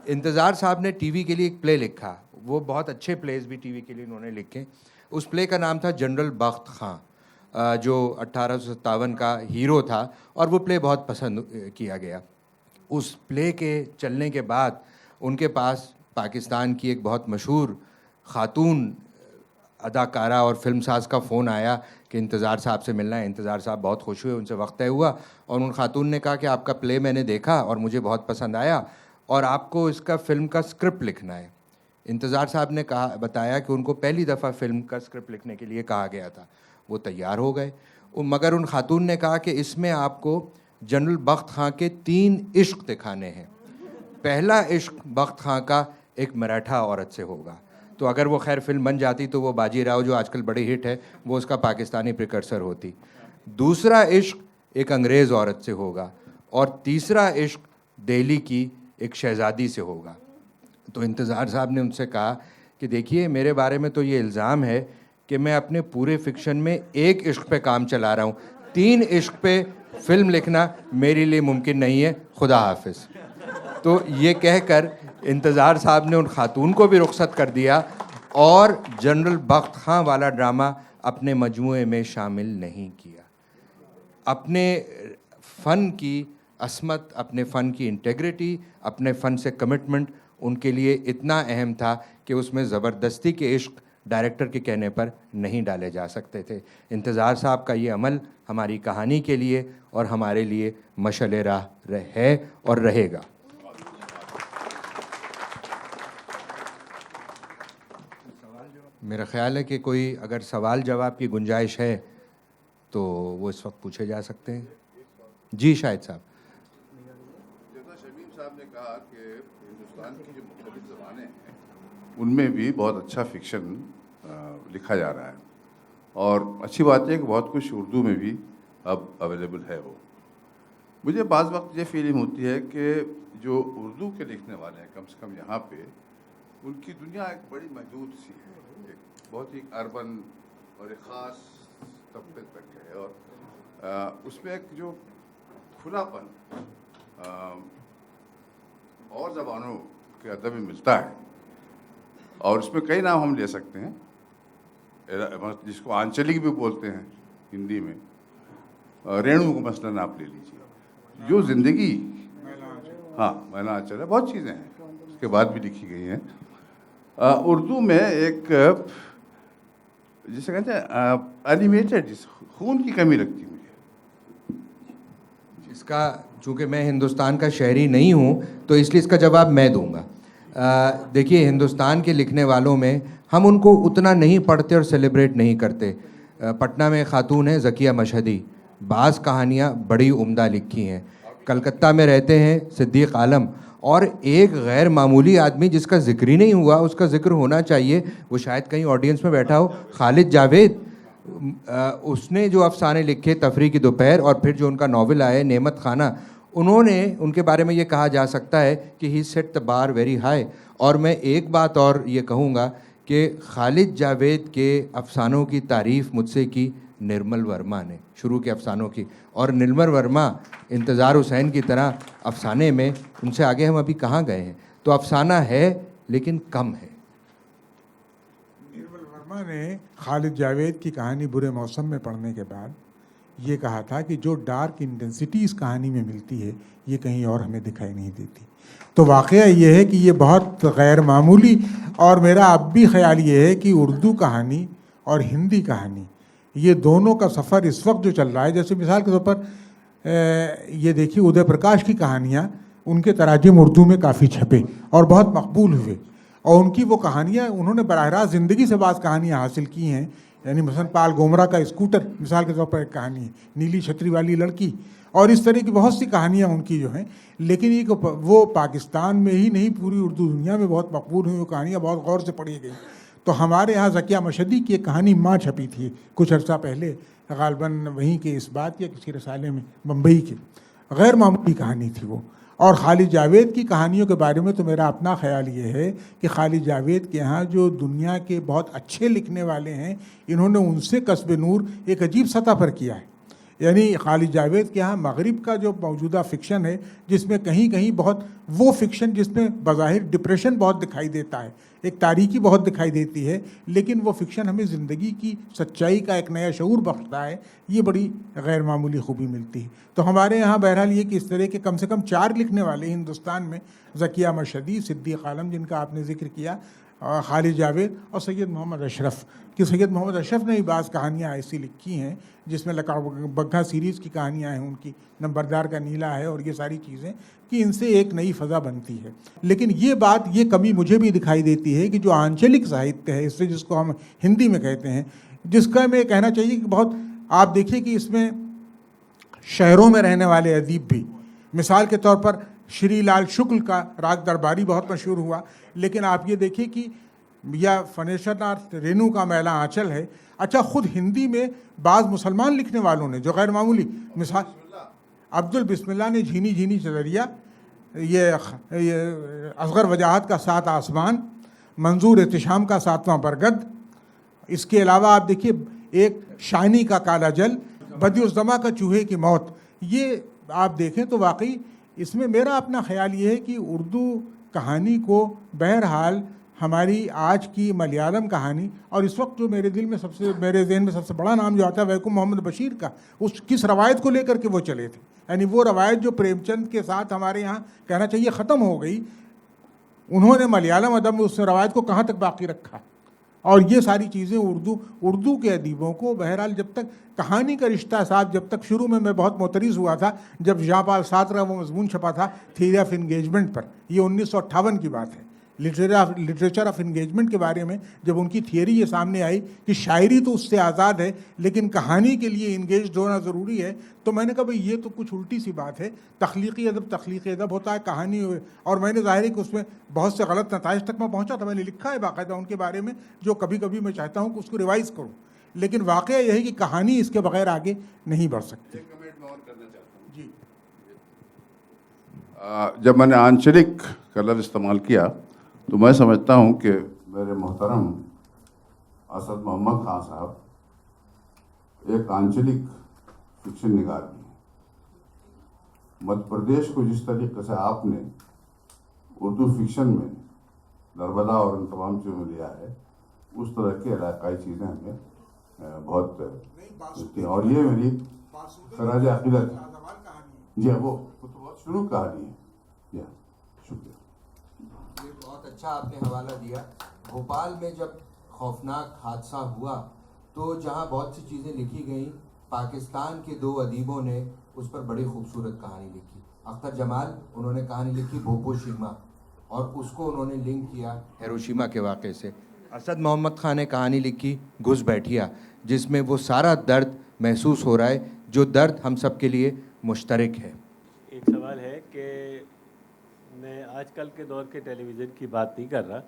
انتظار صاحب نے ٹی وی کے لیے ایک پلے لکھا، وہ بہت اچھے پلیز بھی ٹی وی کے لیے انہوں نے لکھے۔ اس پلے کا نام تھا جنرل بخت خاں، جو 1857 کا ہیرو تھا، اور وہ پلے بہت پسند کیا گیا۔ اس پلے کے چلنے کے بعد ان کے پاس پاکستان کی ایک بہت مشہور خاتون اداکارہ اور فلم ساز کا فون آیا کہ انتظار صاحب سے ملنا ہے۔ انتظار صاحب بہت خوش ہوئے، ان سے وقت طے ہوا، اور ان خاتون نے کہا کہ آپ کا پلے میں نے دیکھا اور مجھے بہت پسند آیا، اور آپ کو اس کا فلم کا اسکرپٹ لکھنا ہے۔ انتظار صاحب نے بتایا کہ ان کو پہلی دفعہ فلم کا اسکرپٹ لکھنے کے لیے کہا گیا تھا، وہ تیار ہو گئے، مگر ان خاتون نے کہا کہ اس میں آپ کو جنرل بخت خاں کے 3 عشق دکھانے ہیں۔ پہلا عشق بخت خاں کا ایک مراٹھا عورت سے ہوگا، تو اگر وہ خیر فلم بن جاتی تو وہ باجی راؤ جو آج کل بڑی ہٹ ہے، وہ اس کا پاکستانی پریکرسر ہوتی۔ دوسرا عشق ایک انگریز عورت سے ہوگا، اور تیسرا عشق دہلی کی ایک شہزادی سے ہوگا۔ تو انتظار صاحب نے ان سے کہا کہ دیکھیے، میرے بارے میں تو یہ الزام ہے کہ میں اپنے پورے فکشن میں ایک عشق پہ کام چلا رہا ہوں، 3 عشق پہ فلم لکھنا میرے لیے ممکن نہیں ہے، خدا حافظ۔ تو یہ کہہ کر انتظار صاحب نے ان خاتون کو بھی رخصت کر دیا، اور جنرل بخت خاں والا ڈرامہ اپنے مجموعے میں شامل نہیں کیا۔ اپنے فن کی عصمت، اپنے فن کی انٹیگریٹی، اپنے فن سے کمٹمنٹ ان کے لیے اتنا اہم تھا کہ اس میں زبردستی کے عشق ڈائریکٹر کے کہنے پر نہیں ڈالے جا سکتے تھے۔ انتظار صاحب کا یہ عمل ہماری کہانی کے لیے اور ہمارے لیے مشعل راہ ہے اور رہے گا۔ میرا خیال ہے کہ کوئی اگر سوال جواب کی گنجائش ہے تو وہ اس وقت پوچھے جا سکتے ہیں۔ جی شاہد صاحب۔ جیسا شمیم صاحب نے کہا کہ ہندوستان کی جو مختلف زبانیں ہیں ان میں بھی بہت اچھا فکشن لکھا جا رہا ہے، اور اچھی بات ہے کہ بہت کچھ اردو میں بھی اب اویلیبل ہے۔ وہ مجھے بعض وقت یہ فیلنگ ہوتی ہے کہ جو اردو کے لکھنے والے ہیں، کم سے کم یہاں پہ، ان کی دنیا ایک بڑی محدود سی ہے، ایک بہت ہی اربن اور ایک خاص طبقے تک ہے، اور اس میں ایک جو کھلا پن اور زبانوں کے ادب میں ملتا ہے، اور اس میں کئی نام ہم لے سکتے ہیں، جس کو آنچلک بھی بولتے ہیں ہندی میں، رینو کو مثلاً آپ لے لیجیے، جو زندگی، ہاں مینا آنچل ہے، بہت چیزیں ہیں اس کے بعد بھی لکھی گئی ہیں۔ اردو میں ایک جسے کہتے ہیں اینیمیٹڈ، خون کی کمی لگتی ہے مجھے اس کا، چونکہ میں ہندوستان کا شہری نہیں ہوں تو اس لیے اس کا جواب میں دوں گا۔ دیکھیے، ہندوستان کے لکھنے والوں میں ہم ان کو اتنا نہیں پڑھتے اور سیلیبریٹ نہیں کرتے۔ پٹنہ میں خاتون ہیں ذکیہ مشہدی، بعض کہانیاں بڑی عمدہ لکھی ہیں۔ کلکتہ میں رہتے ہیں صدیق عالم، اور ایک غیر معمولی آدمی جس کا ذکر ہی نہیں ہوا، اس کا ذکر ہونا چاہیے، وہ شاید کہیں آڈینس میں بیٹھا ہو، خالد جاوید۔ اس نے جو افسانے لکھے تفریح کی دوپہر، اور پھر جو ان کا ناول آئے نعمت خانہ، انہوں نے، ان کے بارے میں یہ کہا جا سکتا ہے کہ ہی سیٹ دا بار ویری ہائی۔ اور میں ایک بات اور یہ کہوں گا کہ خالد جاوید کے افسانوں کی تعریف مجھ سے کی نرمل ورما نے، شروع کے افسانوں کی، اور نرمل ورما انتظار حسین کی طرح افسانے میں ان سے آگے ہم ابھی کہاں گئے ہیں۔ تو افسانہ ہے لیکن کم ہے۔ نرمل ورما نے خالد جاوید کی کہانی برے موسم میں پڑھنے کے بعد یہ کہا تھا کہ جو ڈارک انٹینسٹی اس کہانی میں ملتی ہے یہ کہیں اور ہمیں دکھائی نہیں دیتی. تو واقعہ یہ ہے کہ یہ بہت غیر معمولی، اور میرا اب بھی خیال یہ ہے کہ اردو کہانی اور ہندی کہانی یہ دونوں کا سفر اس وقت جو چل رہا ہے، جیسے مثال کے طور پر یہ دیکھیے ادے پرکاش کی کہانیاں، ان کے تراجم اردو میں کافی چھپے اور بہت مقبول ہوئے، اور ان کی وہ کہانیاں انہوں نے براہ راست زندگی سے بعض کہانیاں حاصل کی ہیں. یعنی مثلا پال گومرا کا اسکوٹر مثال کے طور پر ایک کہانی ہے، نیلی چھتری والی لڑکی، اور اس طرح کی بہت سی کہانیاں ان کی جو ہیں. لیکن یہ وہ پاکستان میں ہی نہیں پوری اردو دنیا میں بہت مقبول ہوئی، وہ کہانیاں بہت غور سے پڑھی گئی. تو ہمارے ہاں ذکیہ مشہدی کی ایک کہانی ماں چھپی تھی کچھ عرصہ پہلے، غالباً وہیں کے اس بات یا کسی رسالے میں بمبئی کے، غیر معمولی کہانی تھی وہ. اور خالد جاوید کی کہانیوں کے بارے میں تو میرا اپنا خیال یہ ہے کہ خالد جاوید کے ہاں جو دنیا کے بہت اچھے لکھنے والے ہیں، انہوں نے ان سے کسب نور ایک عجیب سطح پر کیا ہے. یعنی خالد جاوید کے ہاں مغرب کا جو موجودہ فکشن ہے، جس میں کہیں کہیں بہت وہ فکشن جس میں بظاہر ڈپریشن بہت دکھائی دیتا ہے، ایک تاریکی بہت دکھائی دیتی ہے، لیکن وہ فکشن ہمیں زندگی کی سچائی کا ایک نیا شعور بخشتا ہے، یہ بڑی غیر معمولی خوبی ملتی ہے. تو ہمارے یہاں بہرحال یہ کہ اس طرح کے کم سے کم 4 لکھنے والے ہندوستان میں، ذکیہ مشہدی، صدیق عالم جن کا آپ نے ذکر کیا، خالد جاوید اور سید محمد اشرف. کہ سید محمد اشرف نے بھی بعض کہانیاں ایسی لکھی ہیں جس میں لکا بگھا سیریز کی کہانیاں ہیں ان کی، نمبردار کا نیلا ہے، اور یہ ساری چیزیں کہ ان سے ایک نئی فضا بنتی ہے. لیکن یہ بات، یہ کمی مجھے بھی دکھائی دیتی ہے کہ جو آنچلک ساہتیہ ہے، اس سے جس کو ہم ہندی میں کہتے ہیں، جس کا میں کہنا چاہیے کہ بہت، آپ دیکھیے کہ اس میں شہروں میں رہنے والے ادیب بھی، مثال کے طور پر شری لال شکل کا راگ درباری بہت مشہور ہوا، لیکن آپ یہ دیکھیے کہ یا فنیشر ناتھ رینو کا میلہ آنچل ہے. اچھا، خود ہندی میں بعض مسلمان لکھنے والوں نے جو غیر معمولی، مثال عبد البسم اللہ نے جھینی جھینی چدریا، یہ اصغر وجاہت کا 7 آسمان، منظور احتشام کا 7واں برگد. اس کے علاوہ آپ دیکھیے ایک شانی کا کالا جل، بدیع الزما کا چوہے کی موت. یہ آپ دیکھیں تو واقعی اس میں میرا اپنا خیال یہ ہے کہ اردو کہانی کو بہرحال ہماری آج کی ملیالم کہانی، اور اس وقت جو میرے ذہن میں سب سے بڑا نام جو آتا ہے ویکم محمد بشیر کا، اس کس روایت کو لے کر کے وہ چلے تھے. یعنی وہ روایت جو پریم چند کے ساتھ ہمارے یہاں کہنا چاہیے ختم ہو گئی، انہوں نے ملیالم ادب میں اس روایت کو کہاں تک باقی رکھا. اور یہ ساری چیزیں اردو کے ادیبوں کو بہرحال، جب تک کہانی کا رشتہ صاحب، جب تک شروع میں بہت معترض ہوا تھا جب جاں پال سارتر کا وہ مضمون چھپا تھا تھیوری آف انگیجمنٹ پر، یہ 1958 کی بات ہے، لٹریچر آف انگیجمنٹ کے بارے میں جب ان کی تھیوری یہ سامنے آئی کہ شاعری تو اس سے آزاد ہے لیکن کہانی کے لیے انگیجڈ ہونا ضروری ہے، تو میں نے کہا بھئی یہ تو کچھ الٹی سی بات ہے. تخلیقی ادب ہوتا ہے، کہانی. اور میں نے ظاہر ہے کہ اس میں بہت سے غلط نتائج تک میں پہنچا تھا، میں نے لکھا ہے باقاعدہ ان کے بارے میں، جو کبھی کبھی میں چاہتا ہوں کہ اس کو ریوائز کروں. لیکن واقعہ یہ ہے کہ کہانی اس کے بغیر آگے نہیں بڑھ سکتی. جی، جب میں نے آنچلک کا لفظ استعمال کیا تو میں سمجھتا ہوں کہ میرے محترم اسد محمد خان صاحب ایک آنچلک فکشن نگار بھی ہیں. مدھیہ پردیش کو جس طریقے سے آپ نے اردو فکشن میں نربدا اور ان تمام چیزوں میں لیا ہے، اس طرح کے علاقائی چیزیں ہمیں بہت ملتی ہیں. اور یہ میری خراج عقیدت ہے. جی ہاں، وہ تو بہت شروع کہانی ہے. جی ہاں، شکریہ. یہ بہت اچھا آپ نے حوالہ دیا. بھوپال میں جب خوفناک حادثہ ہوا تو جہاں بہت سی چیزیں لکھی گئیں، پاکستان کے 2 ادیبوں نے اس پر بڑی خوبصورت کہانی لکھی. اختر جمال، انہوں نے کہانی لکھی بھوپو شیما، اور اس کو انہوں نے لنک کیا ہیروشیما کے واقعے سے. اسد محمد خان نے کہانی لکھی گھس بیٹھیا، جس میں وہ سارا درد محسوس ہو رہا ہے جو درد ہم سب کے لیے مشترک ہے. ایک سوال ہے کہ میں آج کل کے دور کے ٹیلی ویژن کی بات نہیں کر رہا،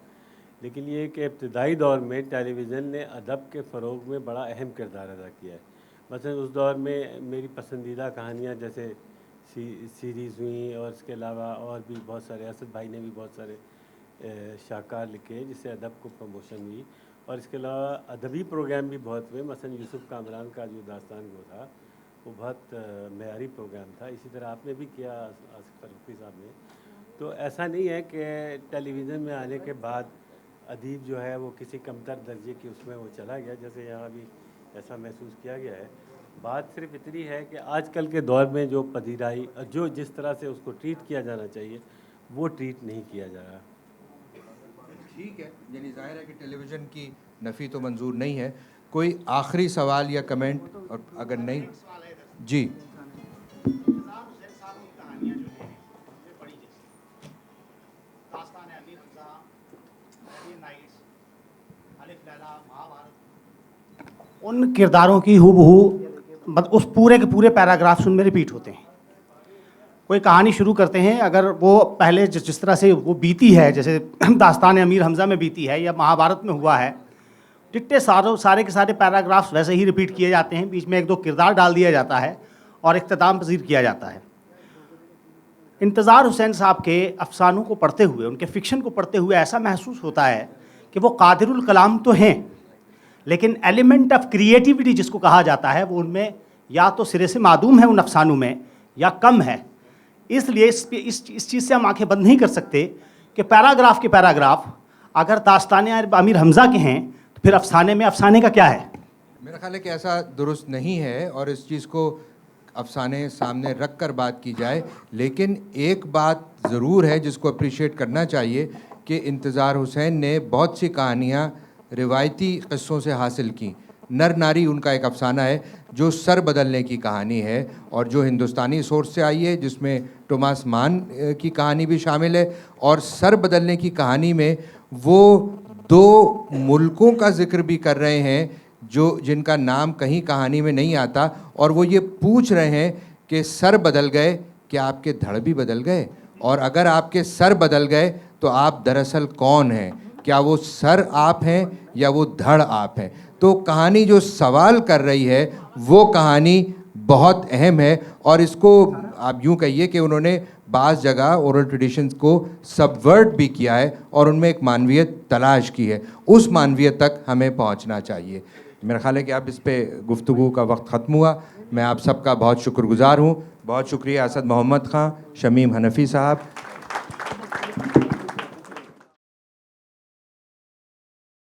لیکن یہ کہ ابتدائی دور میں ٹیلی ویژن نے ادب کے فروغ میں بڑا اہم کردار ادا کیا ہے. مثلا اس دور میں میری پسندیدہ کہانیاں جیسے سیریز ہوئیں، اور اس کے علاوہ اور بھی بہت سارے، اسد بھائی نے بھی بہت سارے شاہکار لکھے جس سے ادب کو پروموشن ہوئی. اور اس کے علاوہ ادبی پروگرام بھی بہت ہوئے. مثلا یوسف کامران کا جو داستان گو تھا وہ بہت معیاری پروگرام تھا. اسی طرح آپ نے بھی کیا، آصف فاروقی صاحب نے. تو ایسا نہیں ہے کہ ٹیلی ویژن میں آنے کے بعد ادیب جو ہے وہ کسی کمتر درجے کی اس میں وہ چلا گیا، جیسے یہاں بھی ایسا محسوس کیا گیا ہے. بات صرف اتنی ہے کہ آج کل کے دور میں جو پذیرائی جو جس طرح سے اس کو ٹریٹ کیا جانا چاہیے وہ ٹریٹ نہیں کیا جا رہا. ٹھیک ہے, یعنی ظاہر ہے کہ ٹیلی ویژن کی نفی تو منظور نہیں ہے. کوئی آخری سوال یا کمنٹ؟ اور اگر نہیں, جی ان کرداروں کی ہو بہو اس پورے کے پورے پیراگرافس ان میں ریپیٹ ہوتے ہیں. کوئی کہانی شروع کرتے ہیں, اگر وہ پہلے جس طرح سے وہ بیتی ہے, جیسے داستان امیر حمزہ میں بیتی ہے یا مہابھارت میں ہوا ہے, ڈٹے سارے کے سارے پیراگرافس ویسے ہی ریپیٹ کیے جاتے ہیں, بیچ میں ایک دو کردار ڈال دیا جاتا ہے اور اختتام پذیر کیا جاتا ہے. انتظار حسین صاحب کے افسانوں کو پڑھتے ہوئے, ان کے فکشن کو پڑھتے ہوئے ایسا محسوس ہوتا ہے کہ وہ قادر الکلام تو ہیں, لیکن ایلیمنٹ آف کریٹیوٹی جس کو کہا جاتا ہے وہ ان میں یا تو سرے سے معدوم ہے ان افسانوں میں یا کم ہے. اس لیے اس چیز سے ہم آنکھیں بند نہیں کر سکتے کہ پیراگراف کے پیراگراف اگر داستان امیر حمزہ کے ہیں تو پھر افسانے میں افسانے کا کیا ہے؟ میرا خیال ہے کہ ایسا درست نہیں ہے, اور اس چیز کو افسانے سامنے رکھ کر بات کی جائے. لیکن ایک بات ضرور ہے جس کو اپریشیٹ کرنا چاہیے کہ انتظار حسین نے بہت سی کہانیاں روایتی قصوں سے حاصل کیں. نر ناری ان کا ایک افسانہ ہے جو سر بدلنے کی کہانی ہے, اور جو ہندوستانی سورس سے آئی ہے, جس میں توماس مان کی کہانی بھی شامل ہے. اور سر بدلنے کی کہانی میں وہ دو ملکوں کا ذکر بھی کر رہے ہیں جن کا نام کہیں کہانی میں نہیں آتا, اور وہ یہ پوچھ رہے ہیں کہ سر بدل گئے, کیا آپ کے دھڑ بھی بدل گئے؟ اور اگر آپ کے سر بدل گئے تو آپ دراصل کون ہیں؟ کیا وہ سر آپ ہیں یا وہ دھڑ آپ ہیں؟ تو کہانی جو سوال کر رہی ہے وہ کہانی بہت اہم ہے, اور اس کو آپ یوں کہیے کہ انہوں نے بعض جگہ اورل ٹریڈیشنز کو سبورٹ بھی کیا ہے اور ان میں ایک معنویت تلاش کی ہے. اس معنویت تک ہمیں پہنچنا چاہیے. میرا خیال ہے کہ اب اس پہ گفتگو کا وقت ختم ہوا. میں آپ سب کا بہت شکر گزار ہوں. بہت شکریہ اسد محمد خان, شمیم حنفی صاحب,